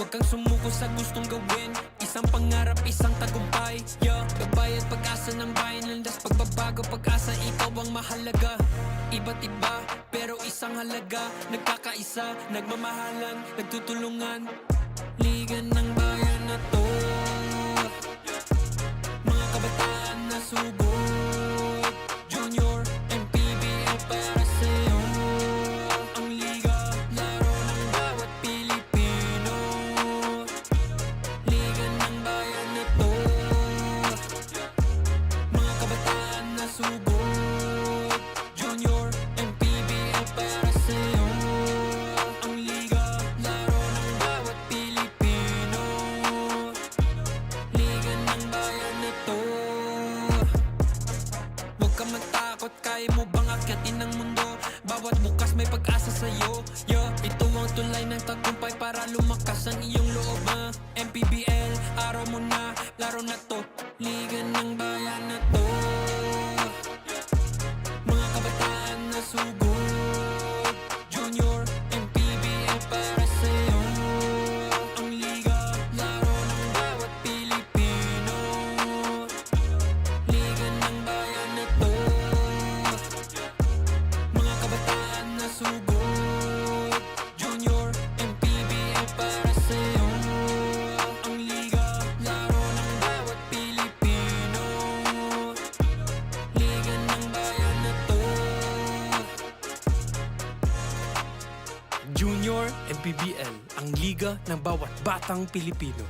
Huwag kang sumuko sa gustong gawin. Isang pangarap, isang tagumpay. Gabay at pag-asa ng bayan. Landas pagbabago, pag-asa, ikaw ang mahalaga. Iba't iba, pero isang halaga. Nagkakaisa, nagmamahalan, nagtutulungan. Liga ng bayan na to. Mga kabataan na subok. Junior, MPBL para sa'yo. Ang liga, laro ng bawat Pilipino. Liga ng bayan na to. Mga kabataan na subok. Junior, MPBL para sa'yo. Ang liga, laro ng bawat Pilipino. Liga ng bayan na to. Huwag ka matakot, kaya mo bang akyatin ang mundo? Bawat bukas may pag-asa sa'yo. Ito ang tulay ng tagumpay para lumakas ang iyong loob. MPBL, araw mo na, laro na to. Liga ng bayan na to. Mga kabataan na sugod. Junior, MPBL para sa'yo. Ang liga, laro ng bawat Pilipino. Liga ng bayan na to. Mga kabataan na sugod. Junior, MPBL para sa'yo. Ang liga, laro ng bawat Pilipino. Liga ng bayan na to. Junior, MPBL, ang liga ng bawat batang Pilipino.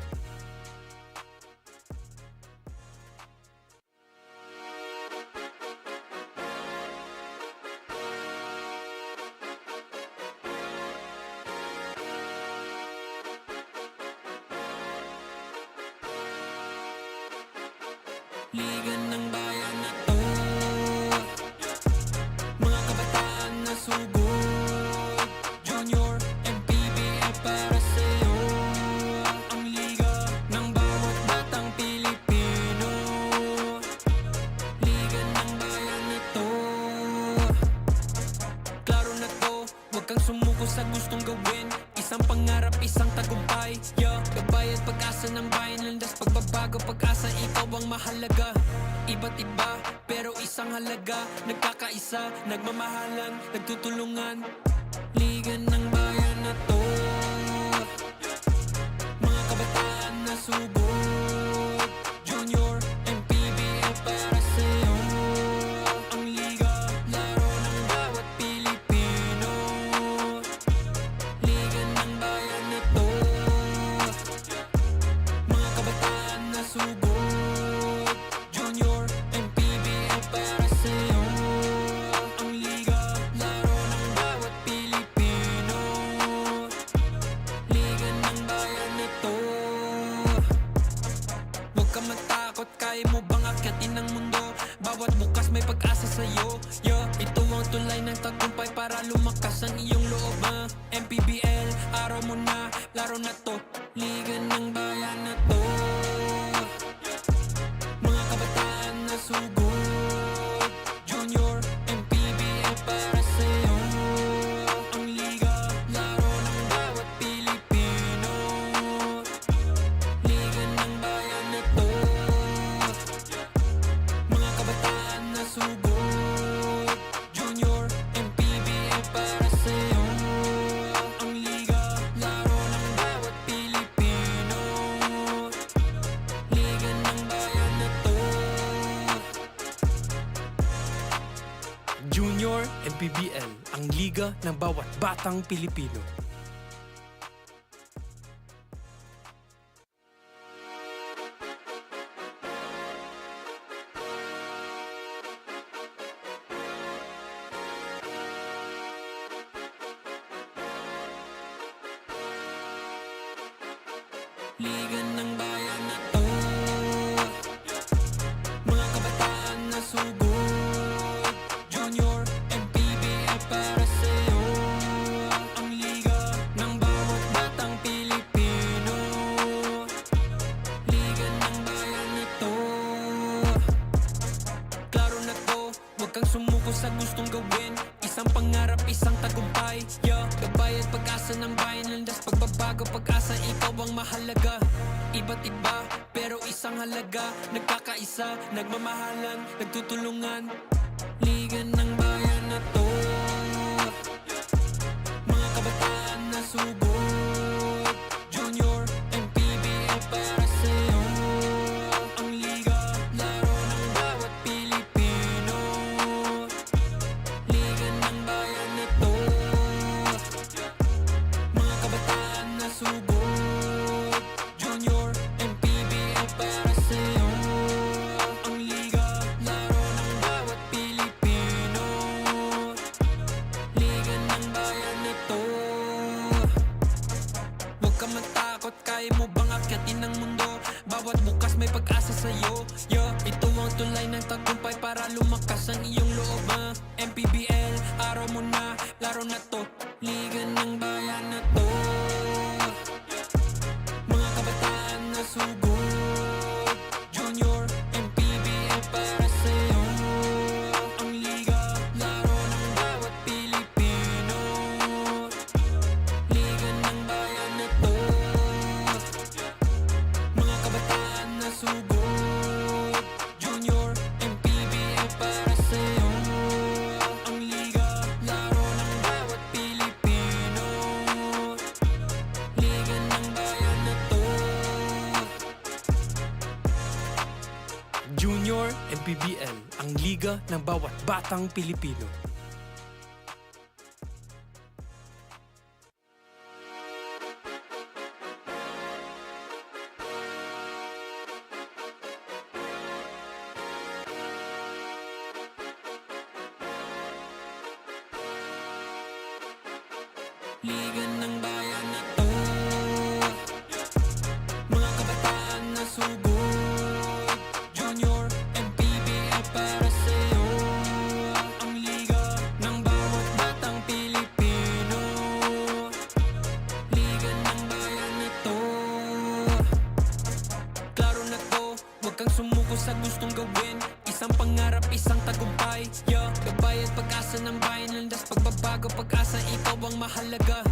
Liga ng bayan na to. Mga kabataan na sugod. Junior, MPBL para sa'yo. Ang liga ng bawat batang Pilipino. Liga ng bayan na to. Klaro na to, huwag kang sumuko sa gustong gawin. Isang pangarap, isang tagumpay. Gabay at pag-asa ng bayan. Landas pagbabago, pag-asa, ikaw ang mahalaga. Iba't iba, pero isang halaga. Nagkakaisa, nagmamahalan, nagtutulungan. Liga ng bayan na to. Mga kabataan na subok. Junior, MPBL para sa'yo. Ang liga, laro ng bawat Pilipino. Liga ng bayan na to. Mga kabataan na subok. Junior, MPBL para sa'yo. Ang liga, laro ng bawat Pilipino. Liga ng bayan na to. Huwag ka matakot, kaya mo bang akyatin ang mundo? Bawat bukas may pag-asa sa'yo. Ito ang tulay ng tagumpay para lumakas ang iyong loob. MPBL, araw mo na, laro na to. Liga ng bayan na to. Mga kabataan na sugod. Junior, MPBL para sa'yo. Ang liga, laro ng bawat Pilipino. Liga ng bayan na to. Mga kabataan na sugod. Junior, MPBL para sa'yo. Ang liga, laro ng bawat Pilipino. Liga ng bayan na to. Junior, MPBL, ang liga ng bawat batang Pilipino. Liga ng bayan na to. Mga kabataan na sugod. Junior, MPBL para sa'yo. Ang liga ng bawat batang Pilipino. Liga ng bayan na to. Klaro na to, huwag kang sumuko sa gustong gawin. Isang pangarap, isang tagumpay. Gabay at pag-asa ng bayan. bayan, landas pagbabago, pag-asa, ikaw ang mahalaga. Iba't iba, pero isang halaga, nagkakaisa, nagmamahalan, nagtutulungan. Liga ng bayan na to, mga kabataan na subok. Junior, MPBL para sa'yo. Ang liga, laro ng bawat Pilipino. Liga ng bayan na to, mga kabataan na subok. Junior, MPBL para sa'yo. Ang liga, laro ng bawat Pilipino. Liga ng bayan na to. Huwag ka matakot, kaya mo bang akyatin ang mundo? Bawat bukas may pag-asa sa'yo. Ito ang tulay ng tagumpay para lumakas ang iyong loob. MPBL, araw mo na, laro na to. Liga ng bayan na to, mga kabataan na subok. Junior, MPBL para sa'yo. Ang liga, laro ng bawat Pilipino. Liga ng bayan na to, mga kabataan na subok. Junior, MPBL para sa'yo. Ang liga, laro ng bawat Pilipino. Liga ng bayan na to. Junior MPBL, ang liga ng bawat batang Pilipino. Liga ng bayan na to, mga kabataan na subok. Junior, MPBL para sa'yo. Ang liga ng bawat batang Pilipino. Liga ng bayan na to, klaro na to, huwag kang sumuko sa gustong gawin. Isang pangarap, isang tagumpay. Gabay at pag-asa ng bayan, landas pagbabago, pag-asa, ikaw ang mahalaga.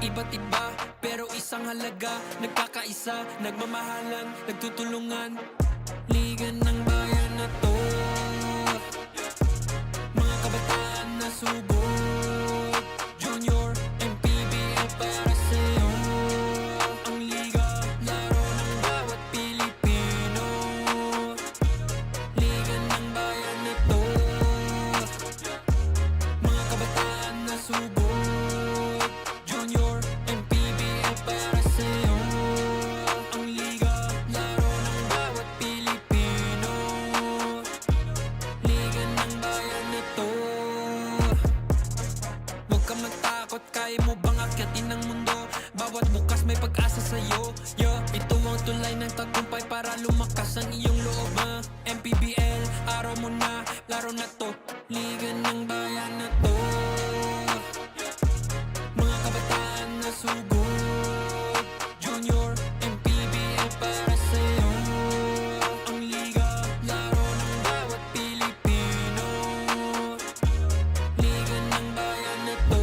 Iba't iba, pero isang halaga, nagkakaisa, nagmamahalan, nagtutulungan. Liga ng bayan na to, mga kabataan na subok. Junior, MPBL para sa'yo. Ang liga, laro ng bawat Pilipino. Liga ng bayan na to, mga kabataan na subok. Junior, MPBL para sa'yo. Ang liga, laro ng bawat Pilipino. Liga ng bayan na to. Huwag ka matakot, kaya mo bang akyatin ang mundo? Bawat bukas may pag-asa sa'yo. Ito ang tulay ng tagumpay para lumakas ang iyong loob. MPBL, araw mo na, laro na to. Liga ng bayan na to, mga kabataan na subok. Junior, MPBL para sa'yo. Ang liga, laro ng bawat Pilipino. Liga ng bayan na to,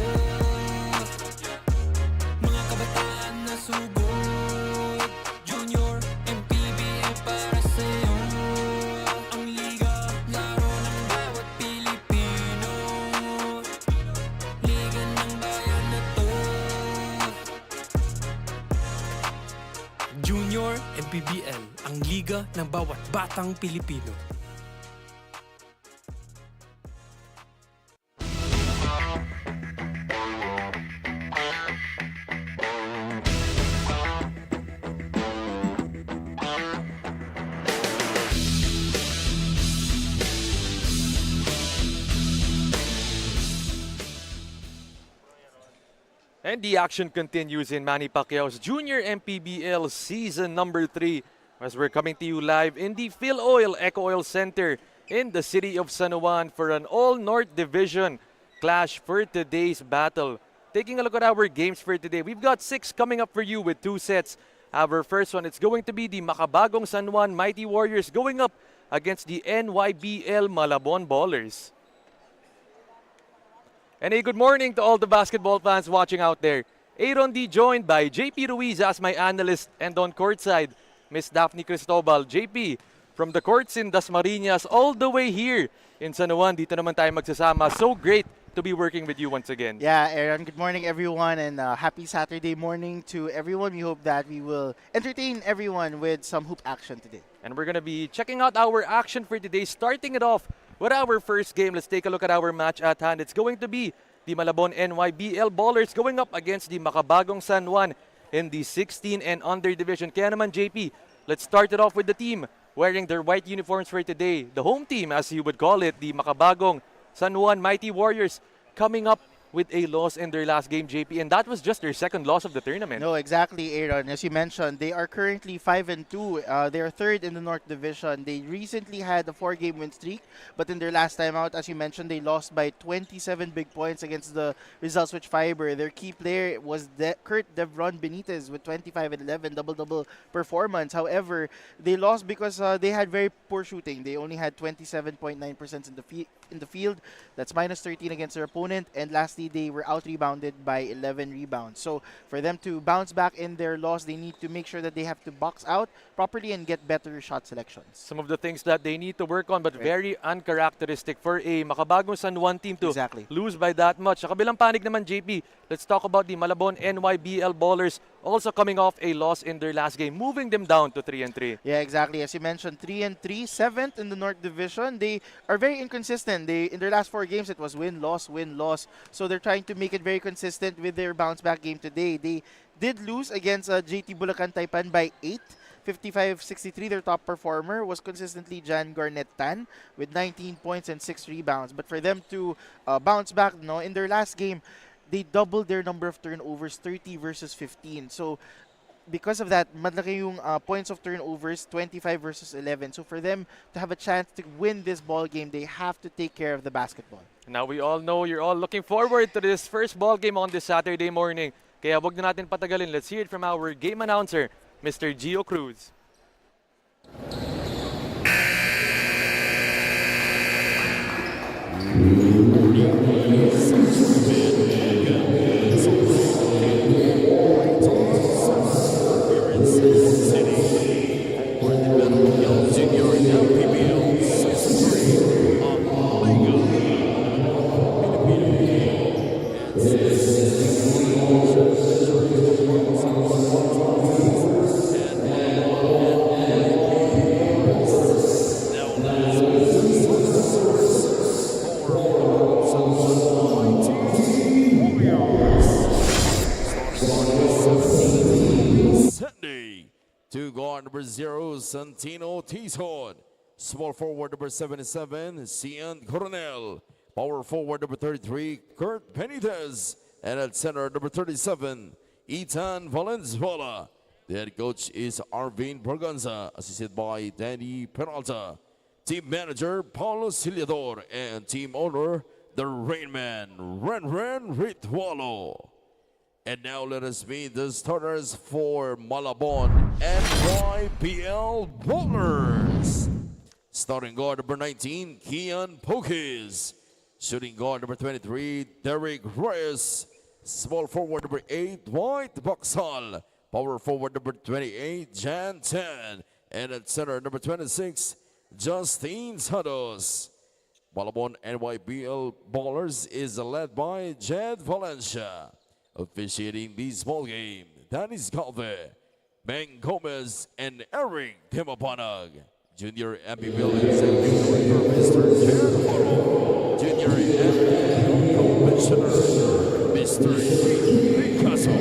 mga kabataan na subok. Junior, MPBL para sa'yo. Ang liga, laro ng bawat Pilipino. Liga ng bayan na to, Junior MPBL, ang liga ng bawat batang Pilipino. And the action continues in Manny Pacquiao's Junior MPBL Season number 3 as we're coming to you live in the Fil-Oil Eco Oil Center in the city of San Juan for an All-North Division clash for today's battle. Taking a look at our games for today, we've got 6 coming up for you with 2 sets. Our first one, it's going to be the Makabagong San Juan Mighty Warriors going up against the NYBL Malabon Ballers. And a good morning to all the basketball fans watching out there. Aaron D joined by JP Ruiz as my analyst, and on courtside, Miss Daphne Cristobal. JP, from the courts in Dasmariñas all the way here in San Juan, dito naman tayo magsasama. So great to be working with you once again. Yeah, Aaron, good morning everyone, and happy Saturday morning to everyone. We hope that we will entertain everyone with some hoop action today. And we're going to be checking out our action for today, starting it off with our first game. Let's take a look at our match at hand. It's going to be the Malabon NYBL Ballers going up against the Makabagong San Juan in the 16 and under division. Kaya naman, JP, let's start it off with the team wearing their white uniforms for today. The home team, as you would call it, the Makabagong San Juan Mighty Warriors, coming up with a loss in their last game, JP, and that was just their second loss of the tournament. No, exactly, Aaron. As you mentioned, they are currently 5-2. They are third in the North Division. They recently had a 4-game win streak, but in their last time out, as you mentioned, they lost by 27 big points against the Rizal Switch Fiber. Their key player was Kurt Devron Benitez with 25 and 11 double-double performance. However, they lost because they had very poor shooting. They only had 27.9% in the field. That's minus 13 against their opponent, and lastly, they were out-rebounded by 11 rebounds. So for them to bounce back in their loss, they need to make sure that they have to box out properly and get better shot selections. Some of the things that they need to work on, but very uncharacteristic for a Makabagong San Juan team to lose by that much. Sa kabilang panig naman, JP, let's talk about the Malabon NYBL Ballers, also coming off a loss in their last game, moving them down to 3-3. Yeah, exactly. As you mentioned, 3-3, 7th in the North Division. They are very inconsistent. In their last 4 games, it was win-loss, win-loss. So they're trying to make it very consistent with their bounce-back game today. They did lose against JT Bulacan Taipan by 8. 55-63, their top performer was consistently Jan Garnet Tan with 19 points and 6 rebounds. But for them to bounce back, in their last game, they doubled their number of turnovers, 30 versus 15. So because of that, madlaki yung points of turnovers, 25 versus 11. So for them to have a chance to win this ball game, they have to take care of the basketball. Now we all know you're all looking forward to this first ball game on this Saturday morning. Kaya wag na natin patagalin. Let's hear it from our game announcer, Mr. Gio Cruz. To guard number 0, Santino Tizon. Small forward number 77, Cian Coronel. Power forward number 33, Kurt Benitez. And at center number 37, Ethan Valenzuela. The head coach is Arvin Berganza, assisted by Danny Peralta. Team manager, Paulo Siliador. And team owner, the Rainman, Ren Ritualo. And now let us meet the starters for Malabon NYBL Ballers. Starting guard number 19, Kian Pokis. Shooting guard number 23, Derek Reyes. Small forward number 8, White Boxal. Power forward number 28, Jan 10. And at center number 26, Justine Santos. Malabon NYBL Ballers is led by Jed Valencia. Officiating this ball game, Danis Calve, Ben Gomez, and Eric Timapanag. Junior MPBL Executive Director, Mr. Jared Moro. Junior MPBL Commissioner, Mr. Picasso.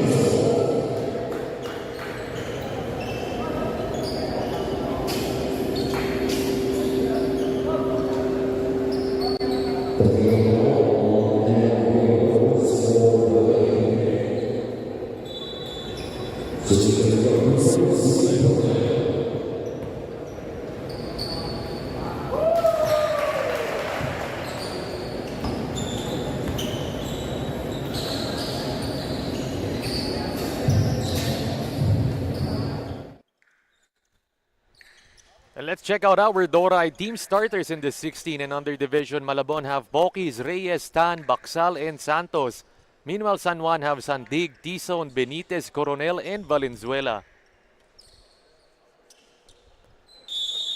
And let's check out our Doray team starters in the 16 and under division. Malabon have Bokis, Reyes, Tan, Baksal, and Santos. Meanwhile, San Juan have Sandig, Tizon, Benitez, Coronel, and Valenzuela.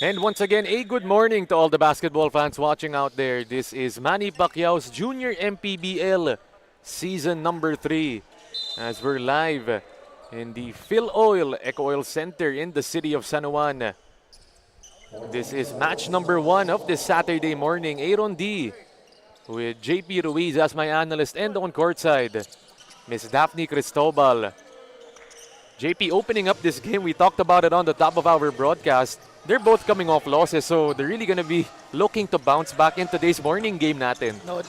And once again, a good morning to all the basketball fans watching out there. This is Manny Pacquiao's Junior MPBL Season number 3 as we're live in the Fil-Oil Eco-Oil Center in the city of San Juan. This is match number 1 of this Saturday morning. Aaron D with JP Ruiz as my analyst, and on courtside, Miss Daphne Cristobal. JP opening up this game, we talked about it on the top of our broadcast. They're both coming off losses, so they're really going to be looking to bounce back in today's morning game natin. No,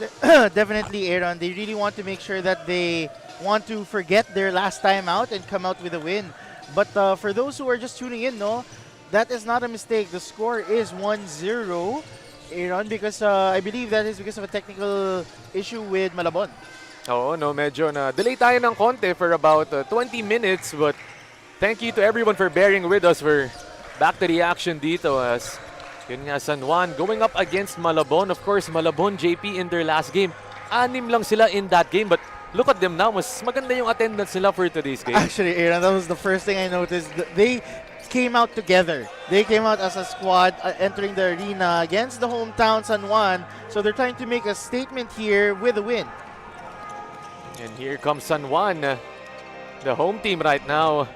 definitely, Aaron. They really want to make sure that they want to forget their last time out and come out with a win. But for those who are just tuning in, no, that is not a mistake. The score is 1-0, Aaron, because I believe that is because of a technical issue with Malabon. Oo, no, medyo na delay tayo ng konti for about 20 minutes, but thank you to everyone for bearing with us. We're back to the action dito as yun nga, San Juan going up against Malabon. Of course, Malabon, JP, in their last game, 6 lang sila in that game, but look at them now. Mas maganda yung attendance nila for today's game. Actually, Aaron, that was the first thing I noticed. They came out together. They came out as a squad entering the arena against the hometown San Juan. So they're trying to make a statement here with a win. And here comes San Juan, the home team right now.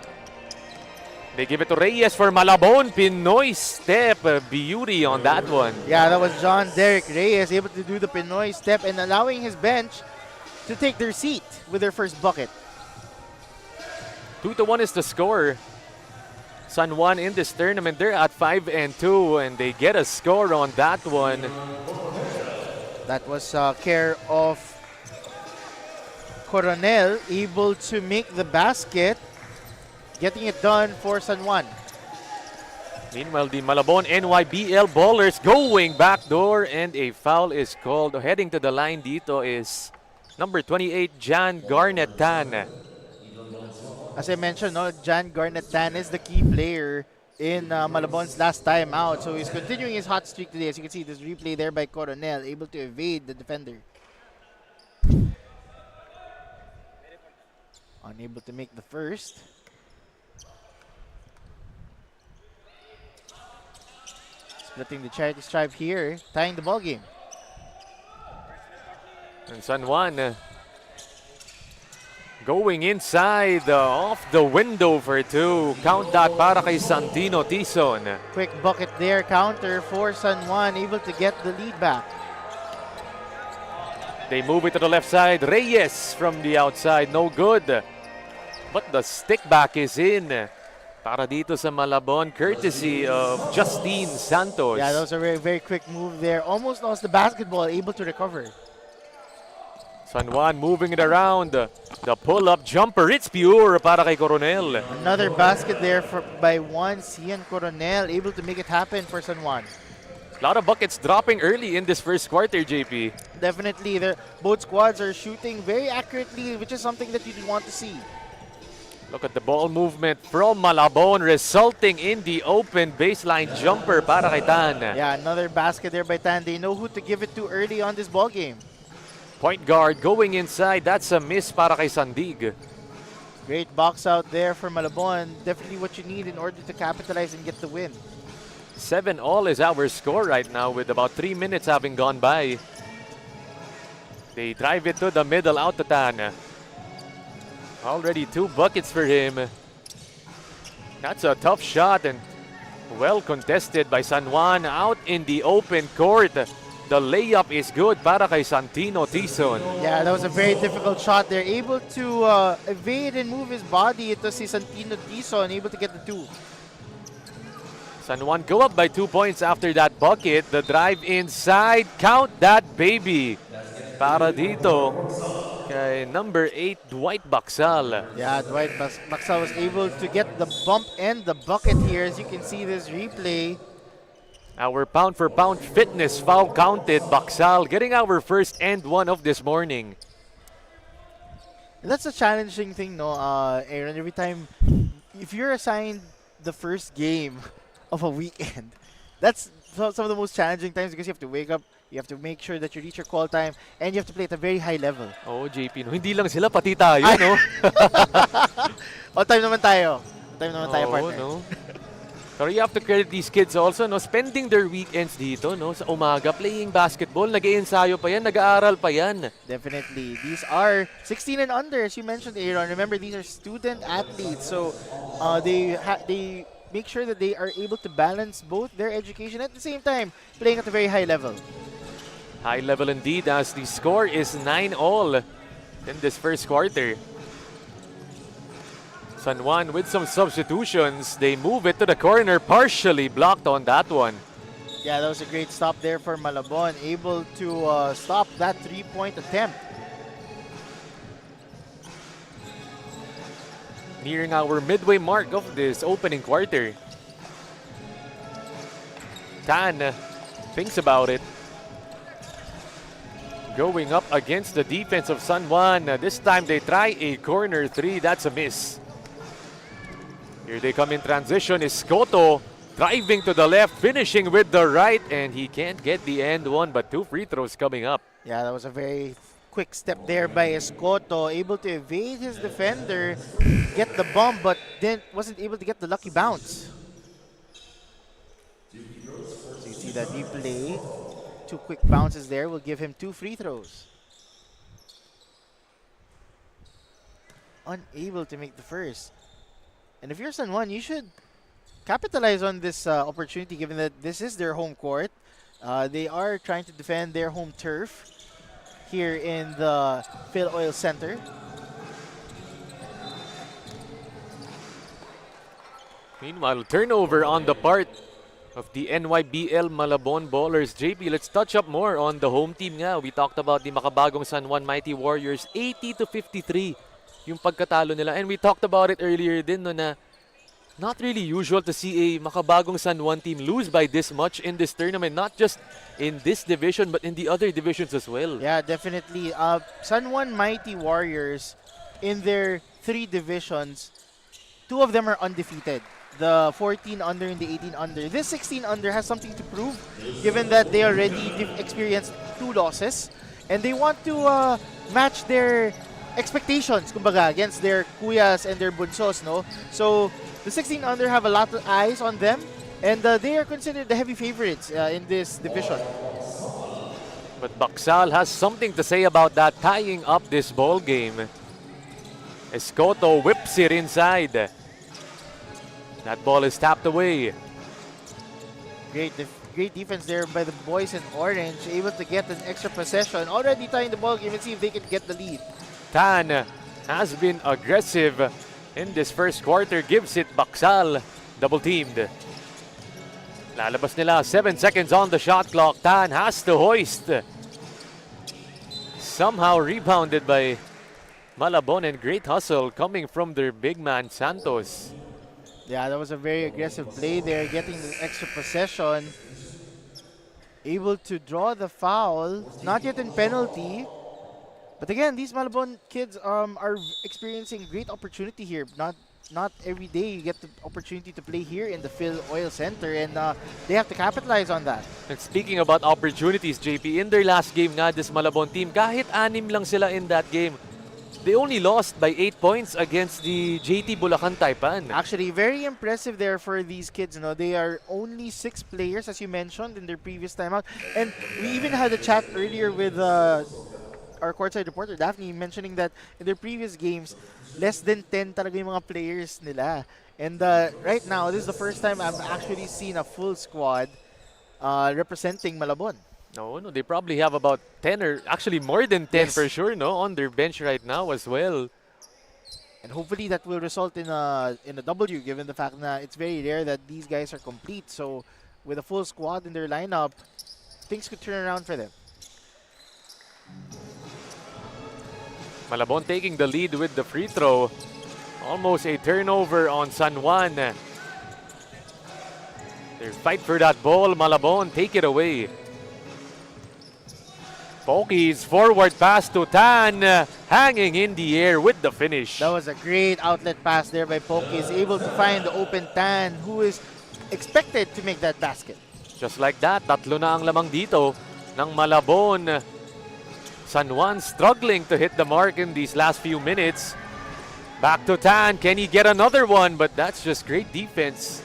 They give it to Reyes for Malabon. Pinoy step. Beauty on that one. Yeah, that was John Derek Reyes able to do the Pinoy step and allowing his bench to take their seat with their first bucket. 2-1 is the score. San Juan in this tournament, they're at 5-2, and they get a score on that one. That was care of Coronel, able to make the basket, getting it done for San Juan. Meanwhile, the Malabon NYBL ballers going backdoor, and a foul is called. Heading to the line dito is number 28, Jan Garnett-Tan. As I mentioned, no, Jan Garnett-Tan is the key player in Malabon's last time out. So he's continuing his hot streak today. As you can see, this replay there by Coronel, able to evade the defender. Unable to make the first. Splitting the charity stripe here, tying the ball game. And San Juan going inside, off the window for 2. Count that para kay Santino Tizon. Quick bucket there, counter for San Juan, able to get the lead back. They move it to the left side. Reyes from the outside, no good. But the stick back is in para dito sa Malabon, courtesy of Justine Santos. Yeah, that was a very, very quick move there. Almost lost the basketball, able to recover. San Juan moving it around. The pull-up jumper, it's pure para kay Coronel. Another basket there by Juan Cian Coronel, able to make it happen for San Juan. A lot of buckets dropping early in this first quarter, JP. Definitely, both squads are shooting very accurately, which is something that you want to see. Look at the ball movement from Malabon, resulting in the open baseline jumper para kay Tan. Yeah, another basket there by Tan. They know who to give it to early on this ball game. Point guard going inside. That's a miss para kay Sandig. Great box out there for Malabon. Definitely what you need in order to capitalize and get the win. 7-all is our score right now with about 3 minutes having gone by. They drive it to the middle, out to Tan. Already 2 buckets for him. That's a tough shot and well contested by San Juan out in the open court. The layup is good para kay Santino Tizon. Yeah, that was a very difficult shot. They're able to evade and move his body. Ito si Santino Tizon, able to get the 2. San Juan go up by 2 points after that bucket. The drive inside, count that baby. Para dito kay number 8, Dwight Baxal. Yeah, Dwight Baxal was able to get the bump and the bucket here. As you can see this replay. Our pound-for-pound fitness foul counted. Baxal getting our first and 1 of this morning. And that's a challenging thing, no, Aaron. Every time, if you're assigned the first game of a weekend, that's some of the most challenging times because you have to wake up You have to make sure that you reach your call time, and you have to play at a very high level. Oh, JP, no? Hindi lang sila, pati tayo, no? On time naman tayo. On time naman tayo, Oo, partner. no? Pero you have to credit these kids also, no? Spending their weekends dito, no? Sa umaga, playing basketball, nag-iensayo pa yan, nag-aaral pa yan. Definitely. These are 16 and under, as you mentioned, Aaron. Remember, these are student athletes, so they make sure that they are able to balance both their education at the same time playing at a very high level. High level indeed, as the score is 9-all in this first quarter. San Juan with some substitutions. They move it to the corner, partially blocked on that one. Yeah, that was a great stop there for Malabon, able to stop that three-point attempt. Nearing our midway mark of this opening quarter. Tan thinks about it. Going up against the defense of San Juan. This time they try a corner three. That's a miss. Here they come in transition. Escoto driving to the left, finishing with the right, and he can't get the end one, but 2 free throws coming up. Yeah, that was a very quick step there by Escoto, able to evade his defender, get the bump, but then wasn't able to get the lucky bounce. So you see that replay. 2 quick bounces there will give him 2 free throws. Unable to make the first. And if you're San Juan, you should capitalize on this opportunity, given that this is their home court. They are trying to defend their home turf here in the Fil-Oil Center. Meanwhile, turnover on the part of the NYBL Malabon Ballers. JP, let's touch up more on the home team nga. We talked about the Makabagong San Juan Mighty Warriors, 80-53 yung pagkatalo nila. And we talked about it earlier din, no, na not really usual to see a Makabagong San Juan team lose by this much in this tournament. Not just in this division, but in the other divisions as well. Yeah, definitely. San Juan Mighty Warriors, in their 3 divisions, 2 of them are undefeated. The 14 under and the 18 under. This 16 under has something to prove, given that they already experienced 2 losses, and they want to match their expectations, kumbaga, against their kuyas and their bunsos, no? So the 16 under have a lot of eyes on them, and they are considered the heavy favorites in this division. But Baksal has something to say about that, tying up this ball game. Escoto whips it inside. That ball is tapped away. Great defense there by the boys in orange, able to get an extra possession, already tying the ball game, and see if they can get the lead. Tan has been aggressive in this first quarter, gives it Baksal, double teamed. Lalabas nila, 7 seconds on the shot clock. Tan has to hoist. Somehow rebounded by Malabon, and great hustle coming from their big man Santos. Yeah, that was a very aggressive play there, getting the extra possession. Able to draw the foul, not yet in penalty. But again, these Malabon kids are experiencing great opportunity here. Not every day you get the opportunity to play here in the Fil-Oil Center, and they have to capitalize on that. And speaking about opportunities, JP, in their last game nga, this Malabon team, kahit 6 lang sila in that game, they only lost by 8 points against the JT Bulacan Taipan. Actually, very impressive there for these kids. You know, they are only 6 players, as you mentioned, in their previous timeout. And we even had a chat earlier with our courtside reporter, Daphne, mentioning that in their previous games, less than 10 talaga yung mga players nila. And right now, this is the first time I've actually seen a full squad representing Malabon. No, they probably have about 10 or actually more than 10 Yes. for sure, no, on their bench right now as well. And hopefully that will result in a W, given the fact that it's very rare that these guys are complete. So with a full squad in their lineup, things could turn around for them. Malabon taking the lead with the free throw. Almost a turnover on San Juan. Their fight for that ball. Malabon take it away. Pokey's forward pass to Tan, hanging in the air with the finish. That was a great outlet pass there by Pokey. Is able to find the open Tan, who is expected to make that basket. Just like that, 3 na ang lamang dito. ng Malabon. San Juan struggling to hit the mark in these last few minutes. Back to Tan. Can he get another one? But that's just great defense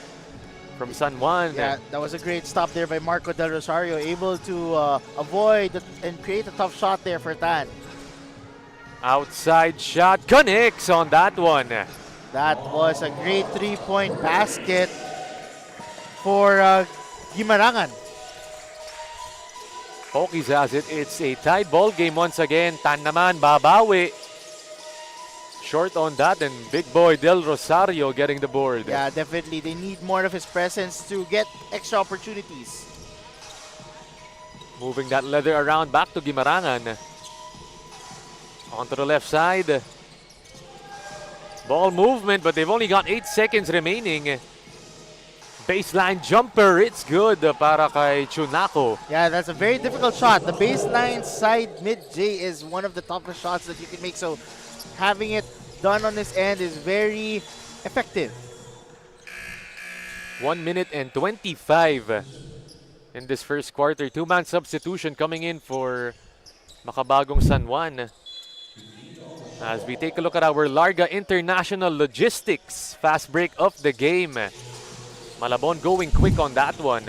from San Juan. Yeah, that was a great stop there by Marco Del Rosario, able to avoid and create a tough shot there for Tan. Outside shot connects on that one. That was a great 3-point basket for Guimarangan. Hokies has it. It's a tied ball game once again. Tan naman babawi. Short on that, and big boy Del Rosario getting the board. Yeah, definitely. They need more of his presence to get extra opportunities. Moving that leather around back to Guimarangan. Onto the left side. Ball movement, but they've only got 8 seconds remaining. Baseline jumper, it's good para kay Chunako. Yeah, that's a very difficult shot. The baseline side mid-J is one of the toughest shots that you can make, so having it done on this end is very effective. 1 minute and 25 in this first quarter. Two-man substitution coming in for Makabagong San Juan. As we take a look at our Larga International Logistics fast break of the game. Malabon going quick on that one.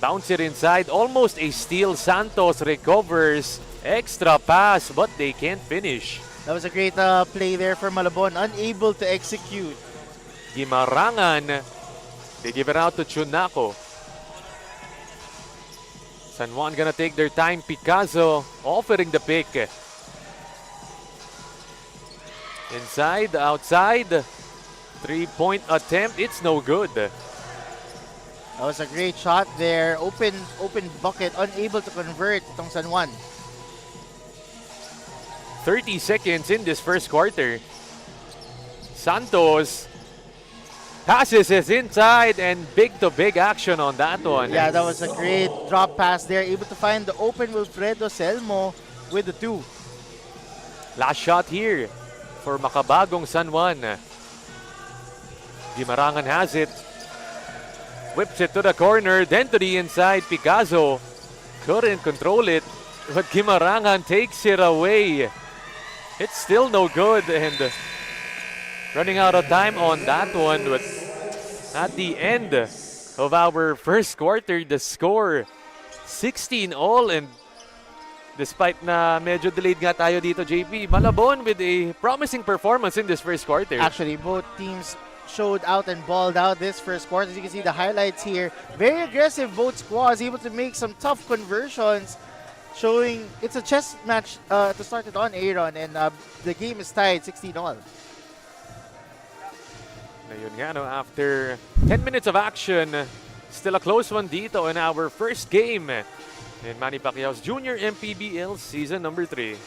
Bounce it inside, almost a steal. Santos recovers. Extra pass, but they can't finish. That was a great play there for Malabon, unable to execute. Guimarangan, they give it out to Chunako. San Juan gonna take their time. Picasso offering the pick. Inside, outside. 3-point attempt, it's no good. That was a great shot there. Open bucket, unable to convert itong San Juan. 30 seconds in this first quarter. Santos passes is inside, and big-to-big action on that one. Yeah, that was a great drop pass there. Able to find the open Wilfredo Selmo with the 2. Last shot here for Makabagong San Juan. Guimarangan has it. Whips it to the corner, then to the inside. Picasso couldn't control it, but Guimarangan takes it away. It's still no good, and running out of time on that one. But at the end of our first quarter, the score 16-all, and despite na medyo delayed nga tayo dito, JP, Malabon with a promising performance in this first quarter. Actually, both teams showed out and balled out this first quarter. As you can see the highlights here, very aggressive both squads, able to make some tough conversions, showing it's a chess match to start it on, Aaron, and the game is tied 16-all. Ayun nga, no, after 10 minutes of action, still a close one dito in our first game in Manny Pacquiao's Junior MPBL Season number 3.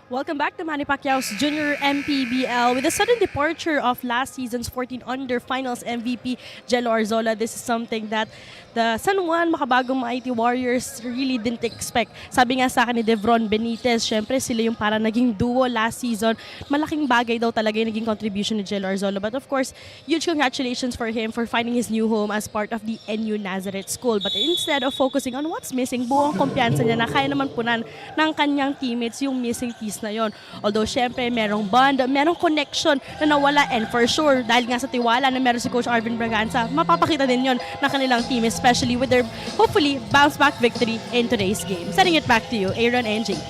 Welcome back to Manny Pacquiao's Junior MPBL. With the sudden departure of last season's 14 under finals MVP, Jello Arzola, this is something that the San Juan Makabagong Mighty Warriors really didn't expect. Sabi nga sa akin ni Devron Benitez, syempre sila yung parang naging duo last season. Malaking bagay daw talaga yung naging contribution ni Jello Arzola. But of course, huge congratulations for him for finding his new home as part of the NU Nazareth School. But instead of focusing on what's missing, buong kumpiyansa niya na kaya naman punan ng kanyang teammates yung missing piece na yon. Although syempre merong bond, merong connection na nawala, and for sure dahil nga sa tiwala na meron si Coach Arvin Braganza, mapapakita din yon ng kanilang team, especially with their hopefully bounce back victory in today's game. Sending it back to you, Aaron and JP.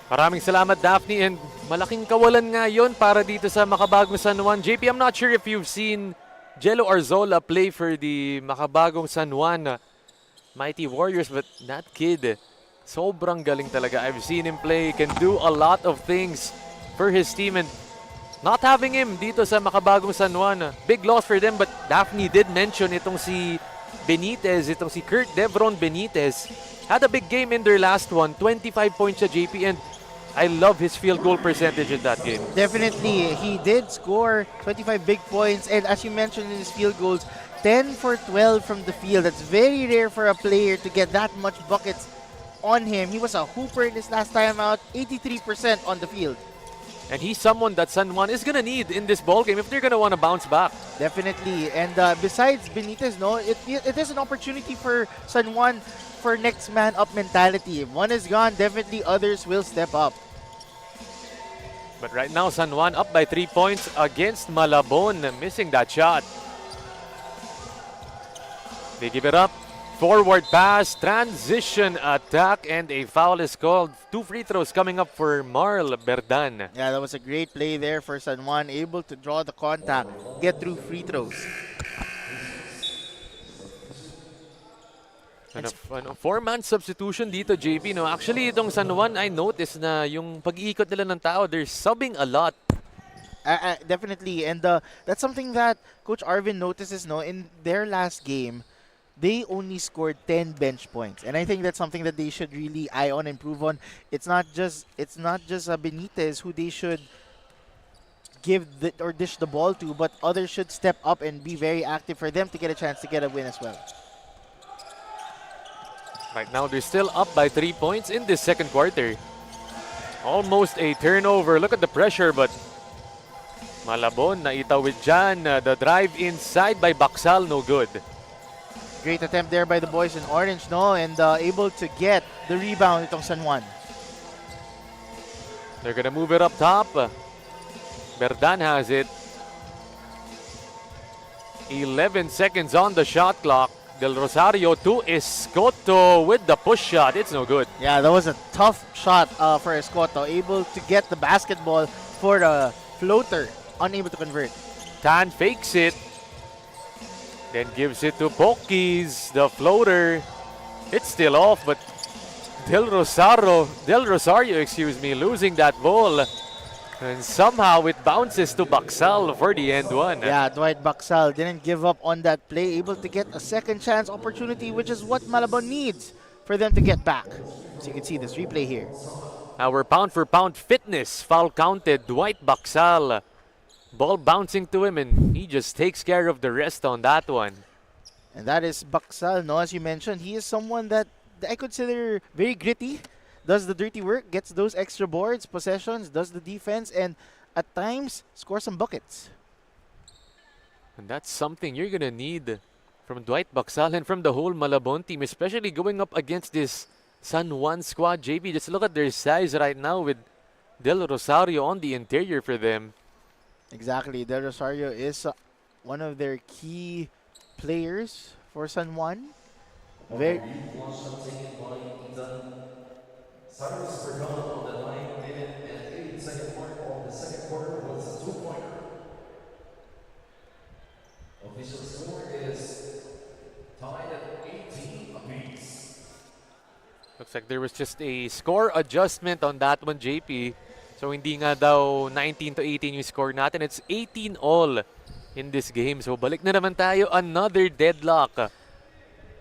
Maraming salamat, Daphne, and malaking kawalan nga yon para dito sa Makabagong San Juan. JP, I'm not sure if you've seen Jello Arzola play for the Makabagong San Juan Mighty Warriors, but that kid, sobrang galing talaga. I've seen him play, can do a lot of things for his team, and not having him dito sa Makabagong San Juan, big loss for them. But Daphne did mention itong si Benitez, itong si Kurt Devron Benitez, had a big game in their last one, 25 points sa JP, and I love his field goal percentage in that game. Definitely, he did score 25 big points, and as you mentioned in his field goals, 10 for 12 from the field. That's very rare for a player to get that much buckets on him. He was a hooper in his last time out, 83% on the field. And he's someone that San Juan is gonna need in this ball game if they're gonna want to bounce back. Definitely, and besides Benitez, no, it is an opportunity for San Juan for next man up mentality. If one is gone, definitely others will step up. But right now, San Juan up by 3 points against Malabon, missing that shot. They give it up. Forward pass, transition attack, and a foul is called. 2 free throws coming up for Marl Berdan. Yeah, that was a great play there for San Juan, able to draw the contact, get through free throws. Ano, 4-man substitution dito, JP. No? Actually, itong San Juan, I noticed na yung pag-iikot nila ng tao, they're subbing a lot. Definitely, and that's something that Coach Arvin notices. No, in their last game, they only scored 10 bench points, and I think that's something that they should really eye on, improve on. It's not just Benitez who they should give or dish the ball to, but others should step up and be very active for them to get a chance to get a win as well. Right now, they're still up by 3 points in this second quarter. Almost a turnover. Look at the pressure, but Malabon naitawid dyan. The drive inside by Baksal, no good. Great attempt there by the boys in orange, no, and able to get the rebound itong San Juan. They're gonna move it up top. Berdan has it. 11 seconds on the shot clock. Del Rosario to Escoto with the push shot. It's no good. Yeah, that was a tough shot for Escoto. Able to get the basketball for the floater. Unable to convert. Tan fakes it. Then gives it to Pokis. The floater. It's still off, but Del Rosario, losing that ball. And somehow it bounces to Baksal for the end one. Yeah, Dwight Baksal didn't give up on that play. Able to get a second chance opportunity, which is what Malabon needs for them to get back. So you can see this replay here. Our pound for pound fitness foul counted. Dwight Baksal. Ball bouncing to him and he just takes care of the rest on that one. And that is Baksal, no, as you mentioned. He is someone that I consider very gritty. Does the dirty work, gets those extra boards, possessions, does the defense, and at times scores some buckets. And that's something you're going to need from Dwight Baksal and from the whole Malabon team, especially going up against this San Juan squad. JP, just look at their size right now with Del Rosario on the interior for them. Exactly. Del Rosario is one of their key players for San Juan. Very. Cyrus Perdomo on the 9-minute and 8-second mark of the second quarter was a 2-pointer. Official score is tied at 18 apiece. Looks like there was just a score adjustment on that one, JP. So hindi nga daw 19 to 18 yung score natin. It's 18 all in this game. So balik na naman tayo. Another deadlock.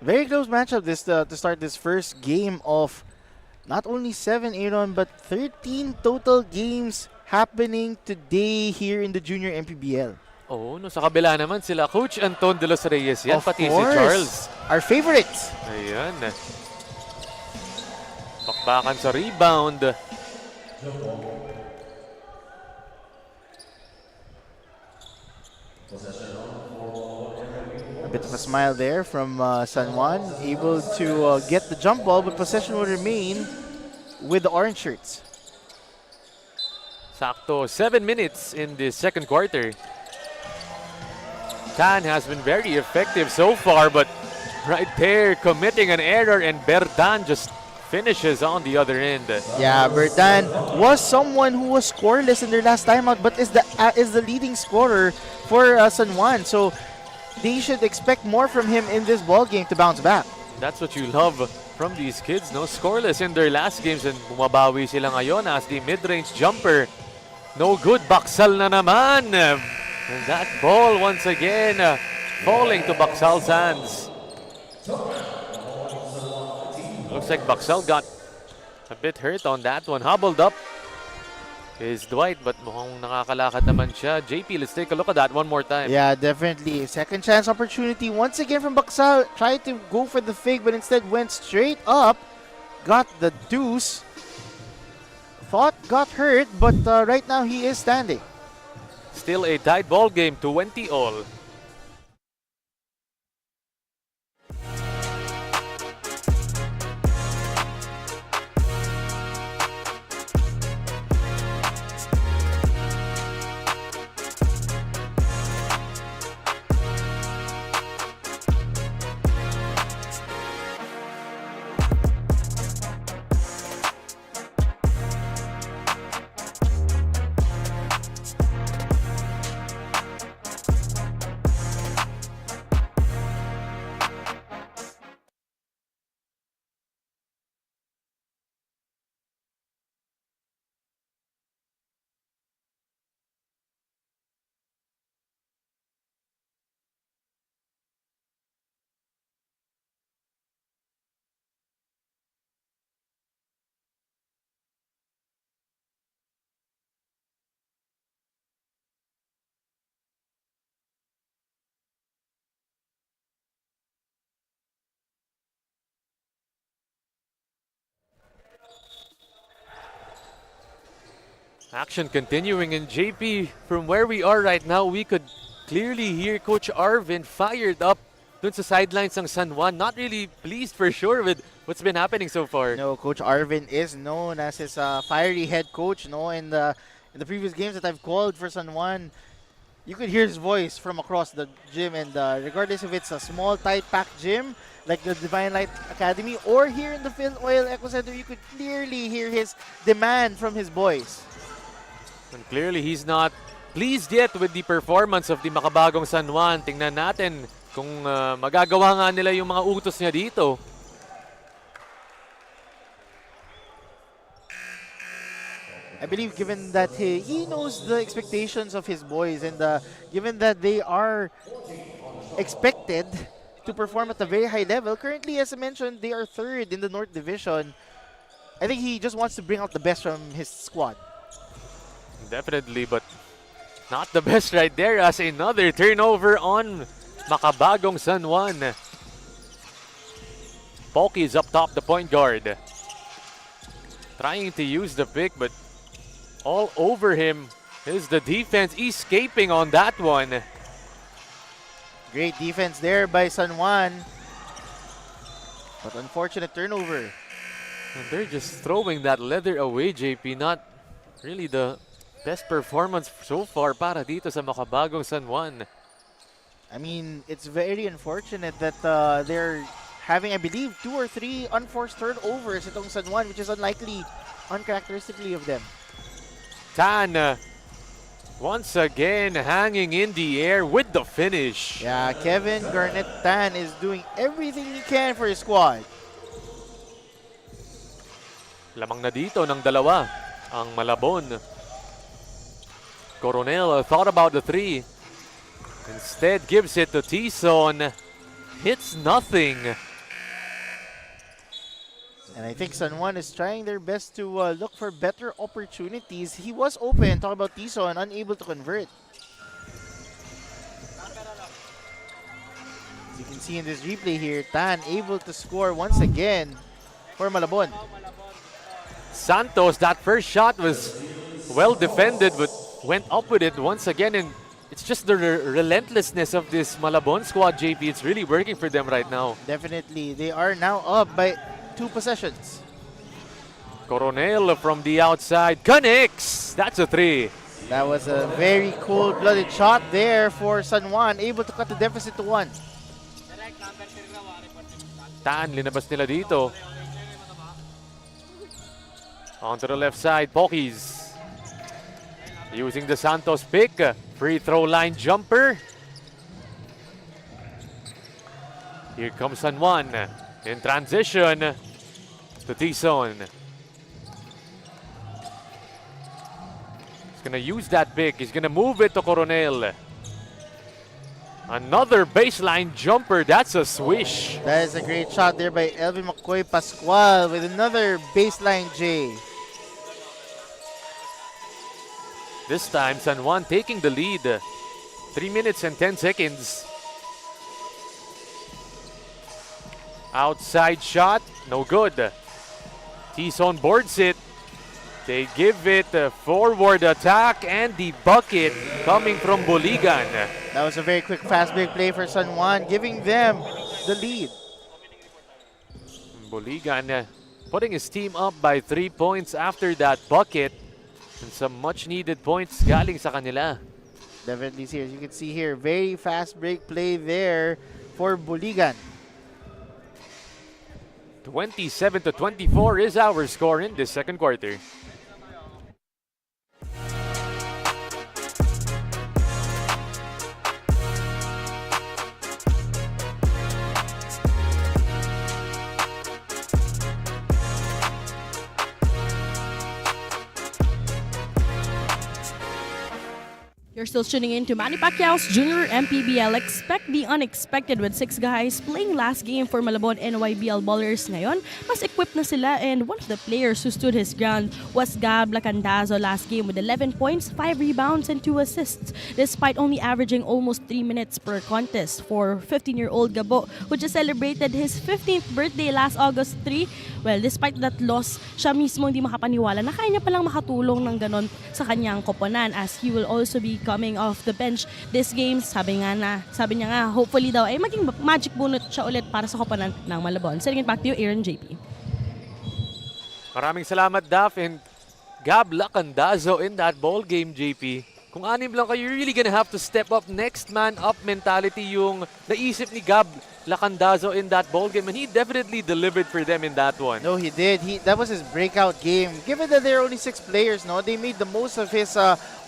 Very close matchup this to start this first game of not only 7 Aaron, but 13 total games happening today here in the Junior MPBL. Oh, no, sa kabila naman sila Coach Anton de los Reyes yan, Of pati course, si Charles. our favorites. Ayan. Bakbakan sa rebound. A bit of a smile there from San Juan, able to get the jump ball, but possession will remain with the orange shirts. Sakto, 7 minutes in the second quarter. Tan has been very effective so far, but right there, committing an error, and Berdan just finishes on the other end. Yeah, Berdan was someone who was scoreless in their last timeout, but is the leading scorer for San Juan. So they should expect more from him in this ball game to bounce back. That's what you love from these kids, no? Scoreless in their last games and bumabawi sila ngayon as the mid-range jumper. No good, Baksal na naman. And that ball once again falling to Baksal's hands. Looks like Baksal got a bit hurt on that one. Hobbled up is Dwight, but mukhang nakakalakad naman siya. JP, let's take a look at that one more time. Yeah, definitely. Second chance opportunity once again from Baksa. Tried to go for the fake, but instead went straight up. Got the deuce. Thought got hurt, but right now he is standing. Still a tight ball game, 20 all. Action continuing in JP. From where we are right now, we could clearly hear Coach Arvin fired up dun sa sidelines ng San Juan. Not really pleased for sure with what's been happening so far. No, Coach Arvin is known as his fiery head coach. No, in the previous games that I've called for San Juan, you could hear his voice from across the gym, and regardless if it's a small, tight-packed gym like the Divine Light Academy or here in the Fil-Oil Eco Center, you could clearly hear his demand from his boys. And clearly, he's not pleased yet with the performance of the Makabagong San Juan. Tingnan natin kung magagawa nga nila yung mga utos niya dito. I believe given that he knows the expectations of his boys, and given that they are expected to perform at a very high level, currently, as I mentioned, they are third in the North Division. I think he just wants to bring out the best from his squad. Definitely, but not the best right there as another turnover on Makabagong San Juan. Poki is up top, the point guard. Trying to use the pick, but all over him is the defense escaping on that one. Great defense there by San Juan. But unfortunate turnover. And they're just throwing that leather away, JP. Not really the best performance so far para dito sa Makabagong San Juan. I mean, it's very unfortunate that they're having, I believe, 2 or 3 unforced turnovers itong San Juan, which is unlikely, uncharacteristically of them. Tan once again hanging in the air with the finish. Yeah, Kevin Garnett Tan is doing everything he can for his squad. Lamang na dito ng dalawa ang Malabon. Coronel thought about the 3. Instead gives it to Tison. Hits nothing. And I think San Juan is trying their best to look for better opportunities. He was open, talk about Tison, unable to convert. As you can see in this replay here, Tan able to score once again for Malabon. Santos, that first shot was well defended, but went up with it once again, and it's just the relentlessness of this Malabon squad, JP. It's really working for them right now. Definitely. They are now up by 2 possessions. Coronel from the outside connects. That's a 3. That was a very cold-blooded shot there for San Juan, able to cut the deficit to 1. Tan, linabas nila dito. Onto the left side, Pokis. Using the Santos pick, free throw line jumper. Here comes San Juan in transition to Tison. He's gonna use that pick. He's gonna move it to Coronel. Another baseline jumper. That's a swish. That is a great shot there by Elvin McCoy Pascual with another baseline J. This time, San Juan taking the lead. 3 minutes and 10 seconds. Outside shot, no good. Tizon boards it. They give it a forward attack and the bucket coming from Boligan. That was a very quick fast break play for San Juan, giving them the lead. Boligan putting his team up by 3 points after that bucket. And some much needed points galing sa kanila. Definitely here, as you can see here, very fast break play there for Boligan. 27-24 is our score in this second quarter. You're still tuning in to Manny Pacquiao's Junior MPBL. Expect the unexpected with 6 guys playing last game for Malabon NYBL Ballers ngayon. Mas equipped na sila, and one of the players who stood his ground was Gab Lacandazo last game with 11 points, 5 rebounds, and 2 assists, despite only averaging almost 3 minutes per contest. For 15-year-old Gabo, who just celebrated his 15th birthday last August 3, well, despite that loss, siya mismo hindi makapaniwala na kaya niya palang makatulong ng ganon sa kanyang koponan, as he will also be coming off the bench this game. Sabi niya nga, hopefully daw ay maging magic bunot siya ulit para sa koponan ng Malabon. Sending it back to you, Aaron JP. Maraming salamat, Daph, and Gab Lacandazo in that ball game, JP. Kung anim lang kayo, you're really gonna have to step up. Next man up mentality yung naisip ni Gab Lacandazo in that ball game, and he definitely delivered for them in that one. No, he did. That was his breakout game. Given that there are only 6 players, no, they made the most of his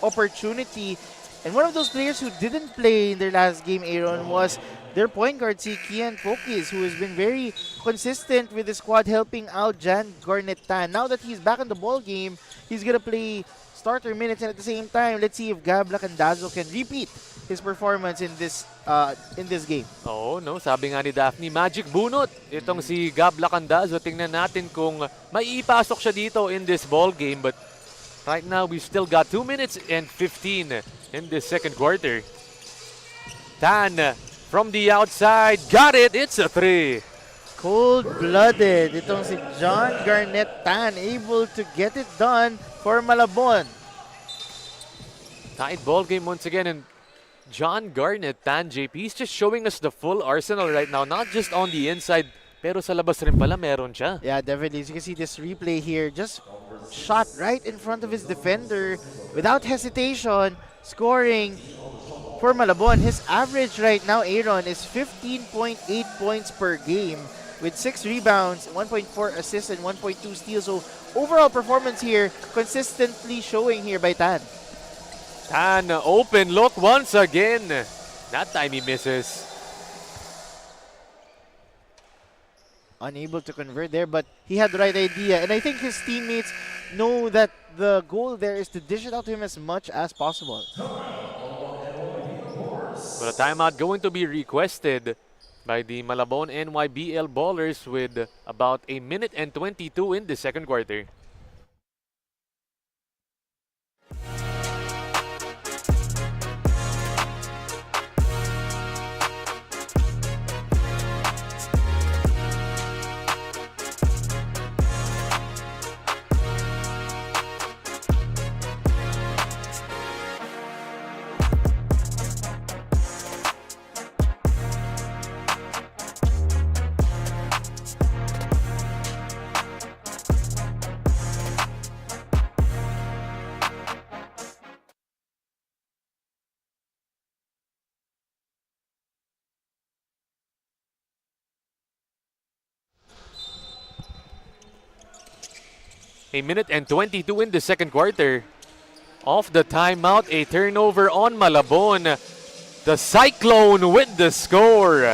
opportunity. And one of those players who didn't play in their last game, Aaron, was their point guard, si Kian Pokis, who has been very consistent with the squad, helping out Jan Garnett-Tan. Now that he's back in the ball game, he's gonna play starter minutes, and at the same time, let's see if Gab Lacandazo can repeat his performance in this game. Oo, no, sabi nga ni Daphne, magic bunot itong si Gab Lacandazo. Tingnan natin kung maiipasok siya dito in this ball game, but right now we've still got 2 minutes and 15 in this second quarter. Tan from the outside, got it, it's a 3. Cold-blooded itong si John Garnett-Tan, able to get it done for Malabon. Tight ball game once again, and John Garnett-Tan, JP, he's just showing us the full arsenal right now, not just on the inside, pero sa labas rin pala meron siya. Yeah, definitely. As you can see this replay here, just shot right in front of his defender without hesitation, scoring for Malabon. His average right now, Aaron, is 15.8 points per game with 6 rebounds, 1.4 assists, and 1.2 steals. So overall performance here, consistently showing here by Tan. Tan, open look once again. That time he misses. Unable to convert there, but he had the right idea. And I think his teammates know that the goal there is to dish it out to him as much as possible. But a timeout going to be requested by the Malabon NYBL Ballers with about 1 minute and 22 in the second quarter. A minute and 22 in the second quarter. Off the timeout, a turnover on Malabon. The Cyclone with the score.